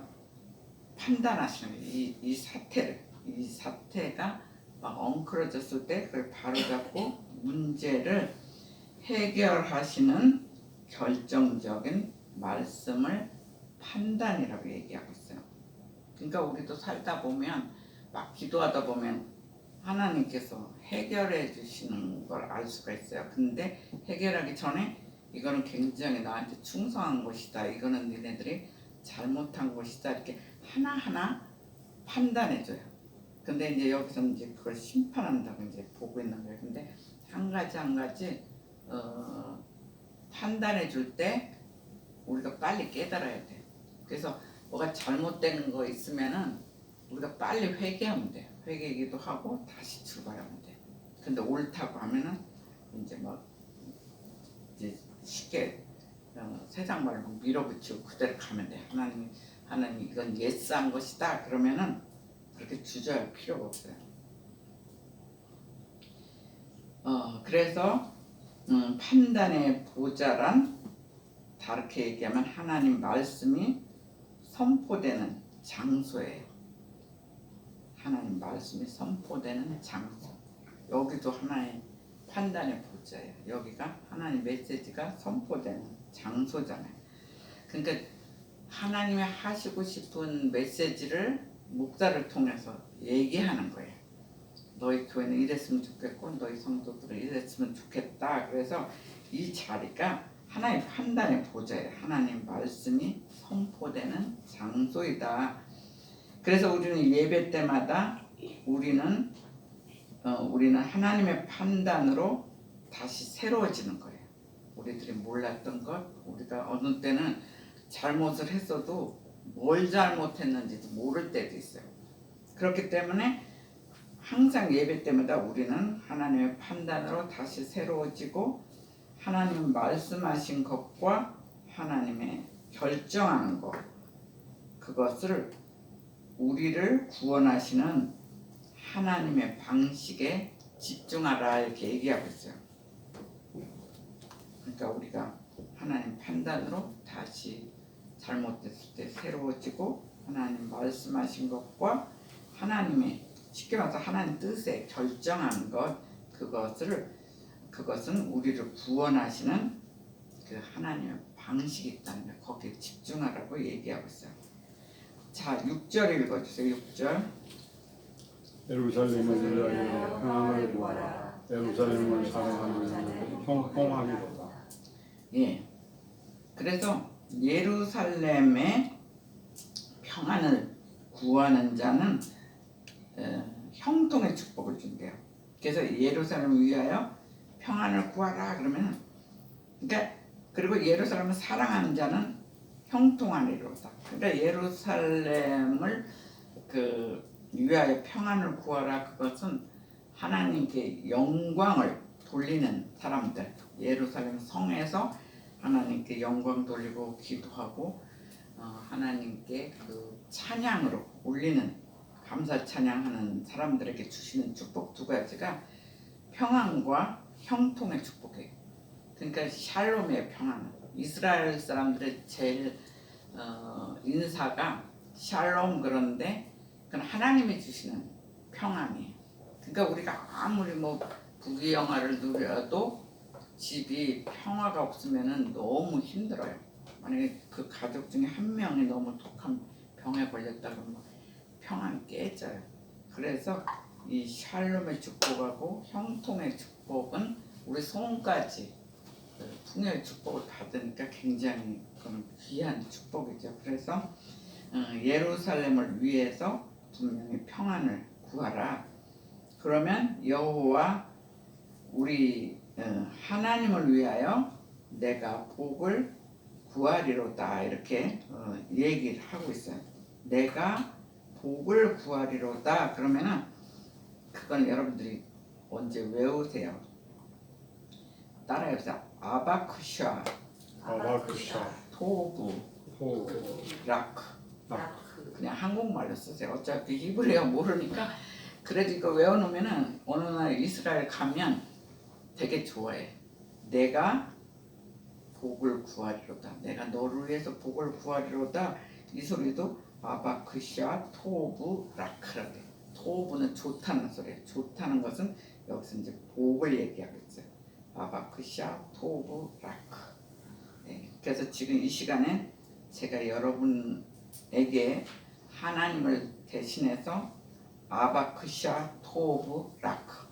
판단하시는 거예요. 이 사태를. 이 사태가 막 엉클어졌을 때 그걸 바로잡고 문제를 해결하시는 결정적인 말씀을 판단이라고 얘기하고 있어요. 그러니까 우리도 살다 보면 막 기도하다 보면 하나님께서 해결해 주시는 걸 알 수가 있어요. 근데 해결하기 전에 이거는 굉장히 나한테 충성한 것이다. 이거는 니네들이 잘못한 것이다. 이렇게 하나하나 판단해 줘요. 근데 이제 여기서 이제 그걸 심판한다고 이제 보고 있는 거예요. 근데 한 가지 판단해 줄 때 우리가 빨리 깨달아야 돼. 그래서 뭐가 잘못된 거 있으면은 우리가 빨리 회개하면 돼. 회개기도 하고 다시 출발하면 돼. 근데 옳다고 하면은 이제 막 이제 쉽게 세상 말로 밀어붙이고 그대로 가면 돼. 하나님 이건 예스한 것이다. 그러면은 그렇게 주저할 필요가 없어요. 그래서 판단의 보좌란 다르게 얘기하면 하나님 말씀이 선포되는 장소예요. 하나님 말씀이 선포되는 장소. 여기도 하나의 판단의 보좌예요. 여기가 하나님 메시지가 선포되는 장소잖아요. 그러니까 하나님이 하시고 싶은 메시지를 목사를 통해서 얘기하는 거예요. 너희 교회는 이랬으면 좋겠고 너희 성도들은 이랬으면 좋겠다. 그래서 이 자리가 하나의 판단의 보좌예요. 하나님 말씀이 선포되는 장소이다. 그래서 우리는 예배 때마다 우리는 하나님의 판단으로 다시 새로워지는 거예요. 우리들이 몰랐던 것, 우리가 어느 때는 잘못을 했어도 뭘 잘못했는지도 모를 때도 있어요. 그렇기 때문에 항상 예배 때마다 우리는 하나님의 판단으로 다시 새로워지고 하나님 말씀하신 것과 하나님의 결정하는 것, 그것을 우리를 구원하시는 하나님의 방식에 집중하라 이렇게 얘기하고 있어요. 그러니까 우리가 하나님 판단으로 다시 잘못됐을 때 새로워지고 하나님 말씀하신 것과 하나님의 쉽게 말해서 하나님 뜻에 결정하는 것, 그것은 우리를 구원하시는 그 하나님의 방식이 있다는 거, 거기에 집중하라고 얘기하고 있어요. 자, 6절 읽어주세요. 6절. 예루살렘을 위하여 평안을 구하라. 예루살렘을 사랑하는 자는 형통하리로다. 예. 그래서 예루살렘의 평안을 구하는 자는 형통의 축복을 준대요. 그래서 예루살렘을 위하여 평안을 구하라 그러면, 그러니까 그리고 예루살렘을 사랑하는 자는 형통하리로다. 그러니까 예루살렘을 위하여 평안을 구하라. 그것은 하나님께 영광을 돌리는 사람들, 예루살렘 성에서 하나님께 영광 돌리고 기도하고 하나님께 그 찬양으로 올리는 감사 찬양하는 사람들에게 주시는 축복 두 가지가 평안과 형통의 축복이에요. 그러니까 샬롬의 평안. 이스라엘 사람들의 제일 인사가 샬롬, 그런데 그건 하나님이 주시는 평안이에요. 그러니까 우리가 아무리 부귀영화를 누려도 집이 평화가 없으면은 너무 힘들어요. 만약에 그 가족 중에 한 명이 너무 독한 병에 걸렸다 그러면 평안이 깨져요. 그래서 이 샬롬의 축복하고 형통의 축복은 우리 손까지 풍요의 축복을 받으니까 굉장히 귀한 축복이죠. 그래서 예루살렘을 위해서 분명히 평안을 구하라. 그러면 여호와 우리 하나님을 위하여 내가 복을 구하리로다 이렇게 얘기를 하고 있어요. 내가 복을 구하리로다. 그러면은 그건 여러분들이 언제 외우세요? 따라해보세요. 아바쿠샤, 아바쿠샤, 토부, 호, 라크. 라크. 그냥 한국말로 쓰세요. 어차피 히브리어 모르니까. 그래도 이거 외워놓으면은 어느 날 이스라엘 가면 되게 좋아해. 내가 복을 구하리로다. 내가 너를 위해서 복을 구하리로다. 이 소리도 아바크샤 토부 라크라래. 토부는 좋다는 소리예요. 좋다는 것은 여기서 이제 복을 얘기하고 있어요. 아바크샤 토부 라크. 네, 그래서 지금 이 시간에 제가 여러분에게 하나님을 대신해서 아바크샤 토브 라크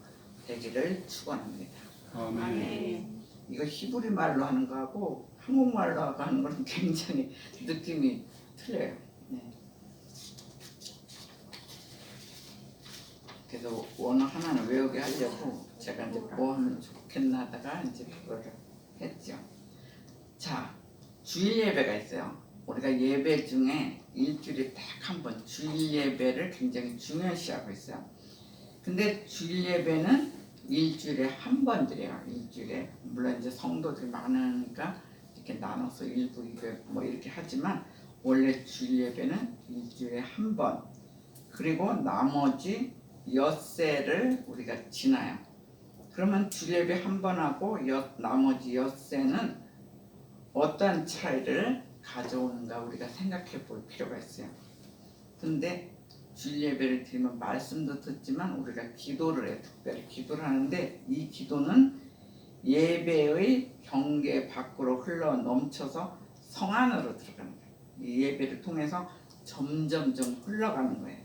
되기를 축원합니다. 아멘. 이거 히브리 말로 하는 거하고 한국말로 하는 거는 굉장히 느낌이 틀려요. 네. 그래서 원어 하나는 외우게 하려고 제가 이제 뭐 하면 좋겠나 하다가 이제 그거를 했죠. 자, 주일 예배가 있어요. 우리가 예배 중에 일주일에 딱 한 번 주일 예배를 굉장히 중요시하고 있어요. 근데 주일 예배는 일주일에 한 번 드려요. 일주일에 물론 이제 성도들이 많으니까 이렇게 나눠서 1부, 2부 뭐 이렇게 하지만 원래 주일 예배는 일주일에 한 번. 그리고 나머지 엿새를 우리가 지나요. 그러면 주일 예배 한 번 하고 나머지 엿새는 어떤 차이를 가져오는가 우리가 생각해 볼 필요가 있어요. 근데 주일 예배를 드리면 말씀도 듣지만 우리가 기도를 해요. 특별히 기도를 하는데 이 기도는 예배의 경계 밖으로 흘러 넘쳐서 성 안으로 들어가는 거예요. 이 예배를 통해서 점점점 흘러가는 거예요.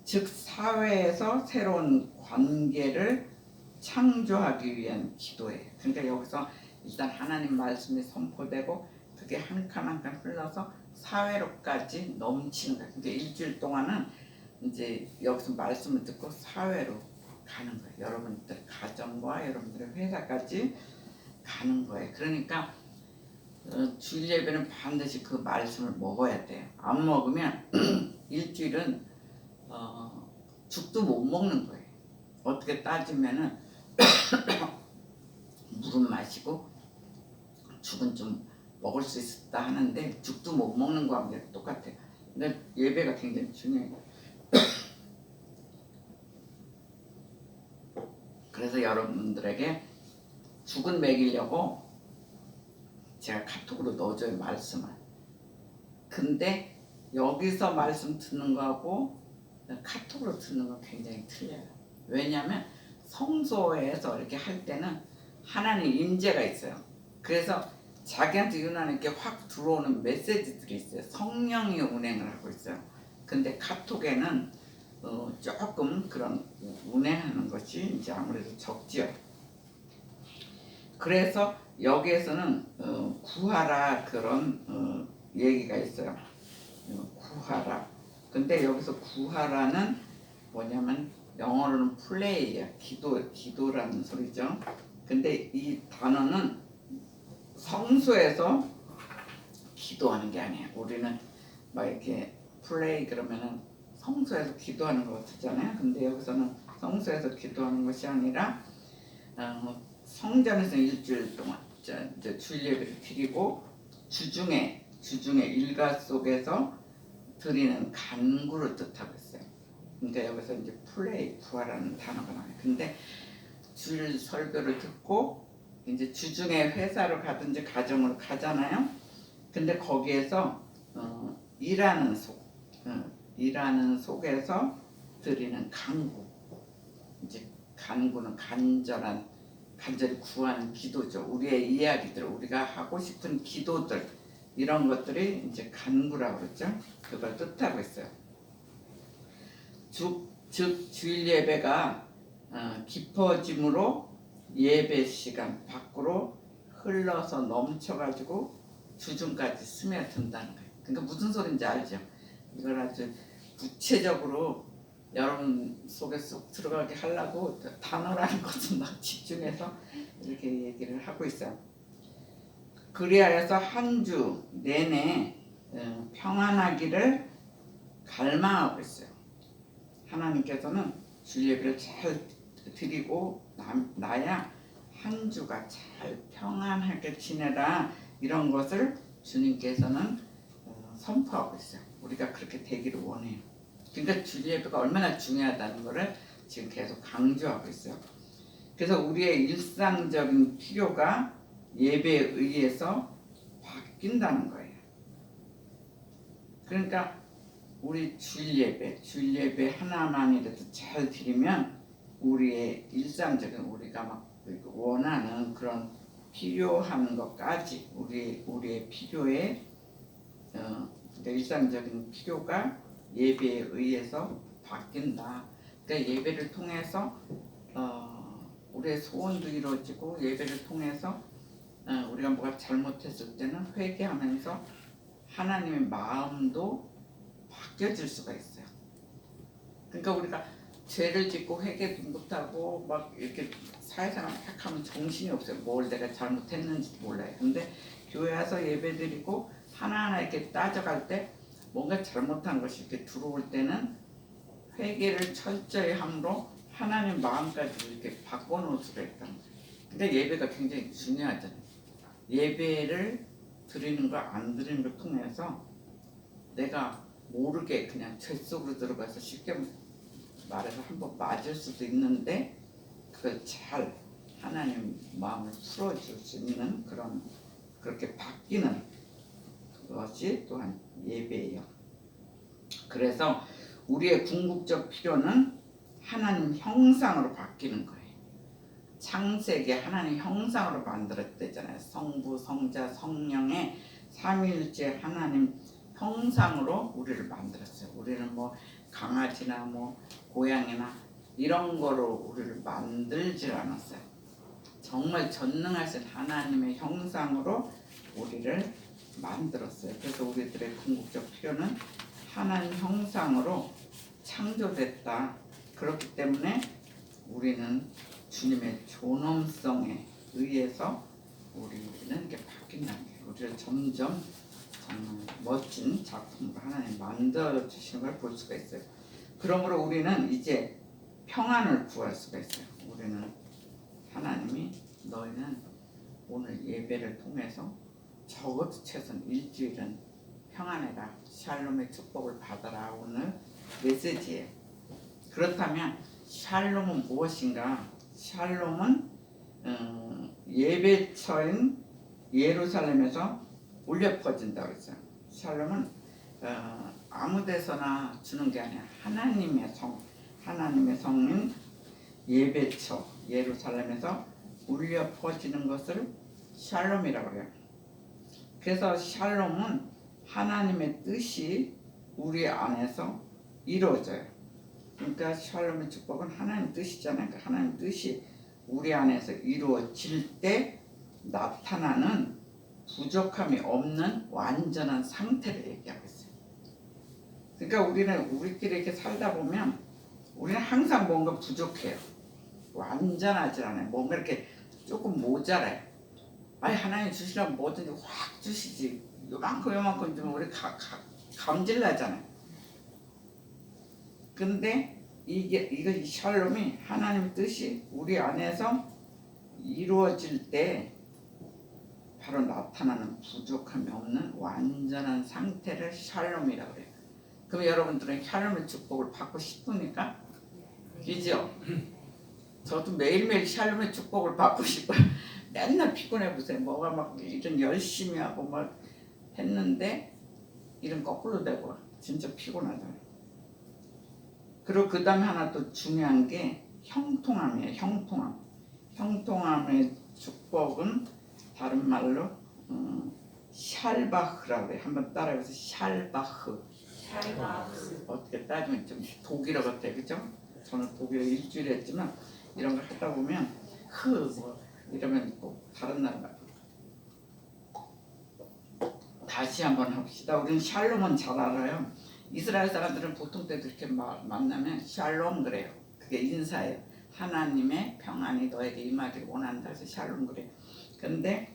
즉 사회에서 새로운 관계를 창조하기 위한 기도예요. 그러니까 여기서 일단 하나님 말씀이 선포되고 그게 한 칸 한 칸 흘러서 사회로까지 넘치는 거예요. 그러니까 일주일 동안은 이제 여기서 말씀을 듣고 사회로 가는 거예요. 여러분들 가정과 여러분들의 회사까지 가는 거예요. 그러니까 주일 예배는 반드시 그 말씀을 먹어야 돼요. 안 먹으면 일주일은 죽도 못 먹는 거예요. 어떻게 따지면은 물은 마시고 죽은 좀 먹을 수 있다 하는데 죽도 못 먹는 거하고 똑같아요. 근데 예배가 굉장히 중요해요. 그래서 여러분들에게 죽은 먹이려고 제가 카톡으로 넣어줘요, 말씀을. 근데 여기서 말씀 듣는 거하고 카톡으로 듣는 거 굉장히 틀려요. 왜냐하면 성소에서 이렇게 할 때는 하나님 임재가 있어요. 그래서 자기한테 유난하게 확 들어오는 메시지들이 있어요. 성령이 운행을 하고 있어요. 근데 카톡에는 조금 그런 운행하는 것이 이제 아무래도 적지요. 그래서 여기에서는 구하라 그런 얘기가 있어요. 구하라. 근데 여기서 구하라는 뭐냐면 영어로는 플레이야. 기도라는 소리죠. 근데 이 단어는 성소에서 기도하는 게 아니에요. 우리는 막 이렇게 플레이 그러면은 성소에서 기도하는 것 같잖아요. 근데 여기서는 성소에서 기도하는 것이 아니라 성전에서 일주일 동안 이제 주일 예배를 드리고 주중에 일가 속에서 드리는 간구를 뜻하고 있어요. 그러니까 여기서 이제 플레이 구하라는 단어가 나와요. 근데 주일 설교를 듣고 이제 주중에 회사로 가든지 가정으로 가잖아요. 근데 거기에서 일하는 속에서 드리는 간구. 이제 간구는 간절히 구하는 기도죠. 우리의 이야기들, 우리가 하고 싶은 기도들 이런 것들이 이제 간구라고 그러죠. 그걸 뜻하고 있어요. 즉 주일 예배가 깊어짐으로 예배 시간 밖으로 흘러서 넘쳐가지고 주중까지 스며든다는 거예요. 그러니까 무슨 소린지 알죠? 이걸 아주 구체적으로 여러분 속에 쏙 들어가게 하려고 단어라는 것은 막 집중해서 이렇게 얘기를 하고 있어요. 그리하여서 한 주 내내 평안하기를 갈망하고 있어요. 하나님께서는 주일 예배를 잘 드리고 나야 한 주가 잘 평안하게 지내라 이런 것을 주님께서는 선포하고 있어요. 우리가 그렇게 되기를 원해요. 그러니까 주일 예배가 얼마나 중요하다는 것을 지금 계속 강조하고 있어요. 그래서 우리의 일상적인 필요가 예배에 의해서 바뀐다는 거예요. 그러니까 우리 주일 예배 하나만이라도 잘 드리면 우리의 일상적인 우리가 막 원하는 그런 필요한 것까지 우리의 필요에 일상적인 필요가 예배에 의해서 바뀐다. 그러니까 예배를 통해서 우리의 소원도 이루어지고 예배를 통해서 우리가 뭐가 잘못했을 때는 회개하면서 하나님의 마음도 바뀌어질 수가 있어요. 그러니까 우리가 죄를 짓고 회개도 못하고 막 이렇게 사회생활 딱 하면 정신이 없어요. 뭘 내가 잘못했는지 몰라요. 근데 교회 와서 예배드리고 하나하나 이렇게 따져갈 때 뭔가 잘못한 것이 이렇게 들어올 때는 회개를 철저히 함으로 하나님 마음까지 이렇게 바꿔놓을 수가 있다는 거예요. 근데 예배가 굉장히 중요하잖아요. 예배를 드리는 거 안 드리는 걸 통해서 내가 모르게 그냥 죄 속으로 들어가서 쉽게 말해서 한번 맞을 수도 있는데 그걸 잘 하나님 마음을 풀어줄 수 있는 그런 그렇게 바뀌는 그것이 또한 예배예요. 그래서 우리의 궁극적 필요는 하나님 형상으로 바뀌는 거예요. 창세기 하나님 형상으로 만들었대잖아요. 성부, 성자, 성령의 삼위일체 하나님 형상으로 우리를 만들었어요. 우리는 뭐 강아지나 뭐 고양이나 이런 거로 우리를 만들지 않았어요. 정말 전능하신 하나님의 형상으로 우리를 만들었어요. 그래서 우리들의 궁극적 필요는 하나님 형상으로 창조됐다. 그렇기 때문에 우리는 주님의 존엄성에 의해서 우리는 이렇게 바뀐다는 거예요. 우리를 점점 정말 멋진 작품으로 하나님 만들어 주시는 걸 볼 수가 있어요. 그러므로 우리는 이제 평안을 구할 수가 있어요. 우리는 하나님이 너희는 오늘 예배를 통해서 적어도 최소한 일주일은 평안해라. 샬롬의 축복을 받아라. 오늘 메시지예요. 그렇다면 샬롬은 무엇인가? 샬롬은 예배처인 예루살렘에서 울려 퍼진다고 했어요. 샬롬은 아무 데서나 주는 게 아니라 하나님의 성인 예배처 예루살렘에서 울려 퍼지는 것을 샬롬이라고 해요. 그래서 샬롬은 하나님의 뜻이 우리 안에서 이루어져요. 그러니까 샬롬의 축복은 하나님 뜻이잖아요. 그러니까 하나님 뜻이 우리 안에서 이루어질 때 나타나는 부족함이 없는 완전한 상태를 얘기하고 있어요. 그러니까 우리는 우리끼리 이렇게 살다 보면 우리는 항상 뭔가 부족해요. 완전하지 않아요. 뭔가 이렇게 조금 모자라요. 아니 하나님 주시려면 뭐든지 확 주시지. 요만큼 주면 우리 감질나잖아요. 근데 이거 샬롬이 하나님의 뜻이 우리 안에서 이루어질 때 바로 나타나는 부족함이 없는 완전한 상태를 샬롬이라고 해요. 그럼 여러분들은 샬롬의 축복을 받고 싶으니까? 그죠? 저도 매일매일 샬롬의 축복을 받고 싶어요. 맨날 피곤해 보세요. 뭐가 막 일은 열심히 하고 막 했는데 일은 거꾸로 되고 진짜 피곤하잖아요. 그리고 그 다음에 하나 또 중요한 게 형통함이에요. 형통함의 축복은 다른 말로 샬바흐라고 해요. 한번 따라해보세요. 샬바흐. 어떻게 따지면 좀 독일어 같아요. 그죠? 저는 독일어 일주일 했지만 이런 거 하다 보면 뭐 이러면 꼭 다른 나라 같아요. 다시 한번 합시다. 우리는 샬롬은 잘 알아요. 이스라엘 사람들은 보통 때도 이렇게 만나면 샬롬 그래요. 그게 인사예요. 하나님의 평안이 너에게 임하길 원한다 해서 샬롬 그래요. 근데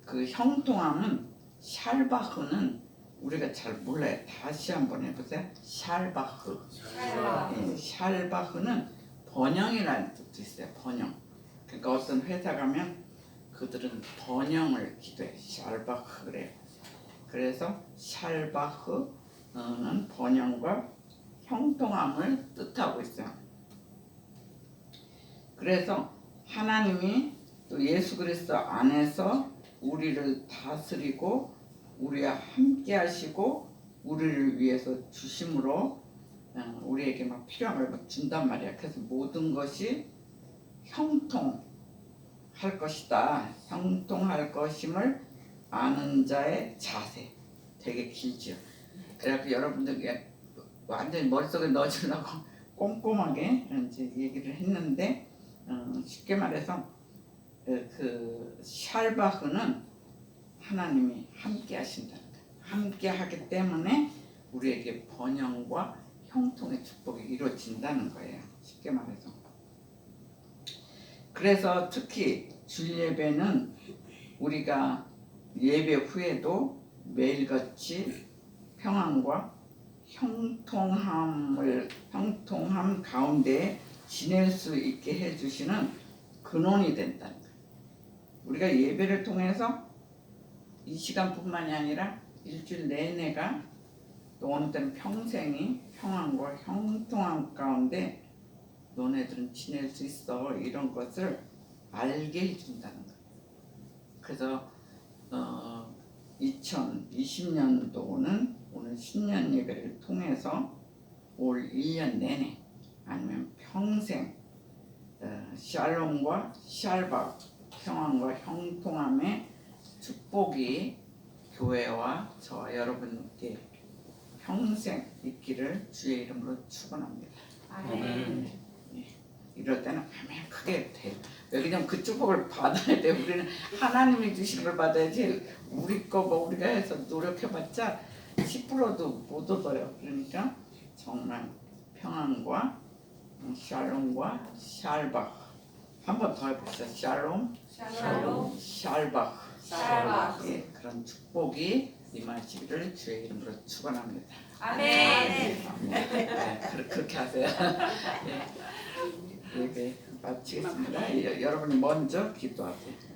그 형통함은 샬바흐는 우리가 잘 몰라요. 다시 한번 해보세요. 샬바흐. 샬바흐는 번영이라는 뜻도 있어요. 번영. 그러니까 어떤 회사 가면 그들은 번영을 기도해. 샬바흐 그래요. 그래서 샬바흐는 번영과 형통함을 뜻하고 있어요. 그래서 하나님이 또 예수 그리스도 안에서 우리를 다스리고 우리와 함께 하시고 우리를 위해서 주심으로 우리에게 막 필요한 걸 막 준단 말이야. 그래서 모든 것이 형통할 것이다. 형통할 것임을 아는 자의 자세. 되게 길죠. 그래서 여러분들 완전히 머릿속에 넣어주려고 꼼꼼하게 이제 얘기를 했는데 쉽게 말해서 그 샬바흐는 하나님이 함께 하신다는 거예요. 함께 하기 때문에 우리에게 번영과 형통의 축복이 이루어진다는 거예요. 쉽게 말해서. 그래서 특히 주일 예배는 우리가 예배 후에도 매일같이 평안과 형통함 가운데 지낼 수 있게 해주시는 근원이 된다는 거예요. 우리가 예배를 통해서 이 시간뿐만이 아니라 일주일 내내가 또 어느 때는 평생이 평안과 형통함 가운데 너네들은 지낼 수 있어, 이런 것을 알게 해준다는 거예요. 그래서 2020년도는 오늘 신년 예배를 통해서 올 1년 내내 아니면 평생 샬롬과 샬바, 평안과 형통함의 축복이 교회와 저와 여러분께 평생 있기를 주의 이름으로 축원합니다. 아멘. 이럴 때는 아멘 크게 돼요. 왜냐면 그 축복을 받아야 돼. 우리는 하나님이 주신 걸 받아야지. 우리 거 뭐 우리가 해서 노력해봤자 10%도 못 얻어요. 그러니까 정말 평안과 샬롬과 샬바, 한 번 더 해봅시다. 샬롬, 샬롬, 샬바, 샬바. 예, 그런 축복이 임하시기를 주의 이름으로 축원합니다. 아멘. 네, 그렇게 하세요. 예, 예배 마치겠습니다. 여러분이 먼저 기도하세요.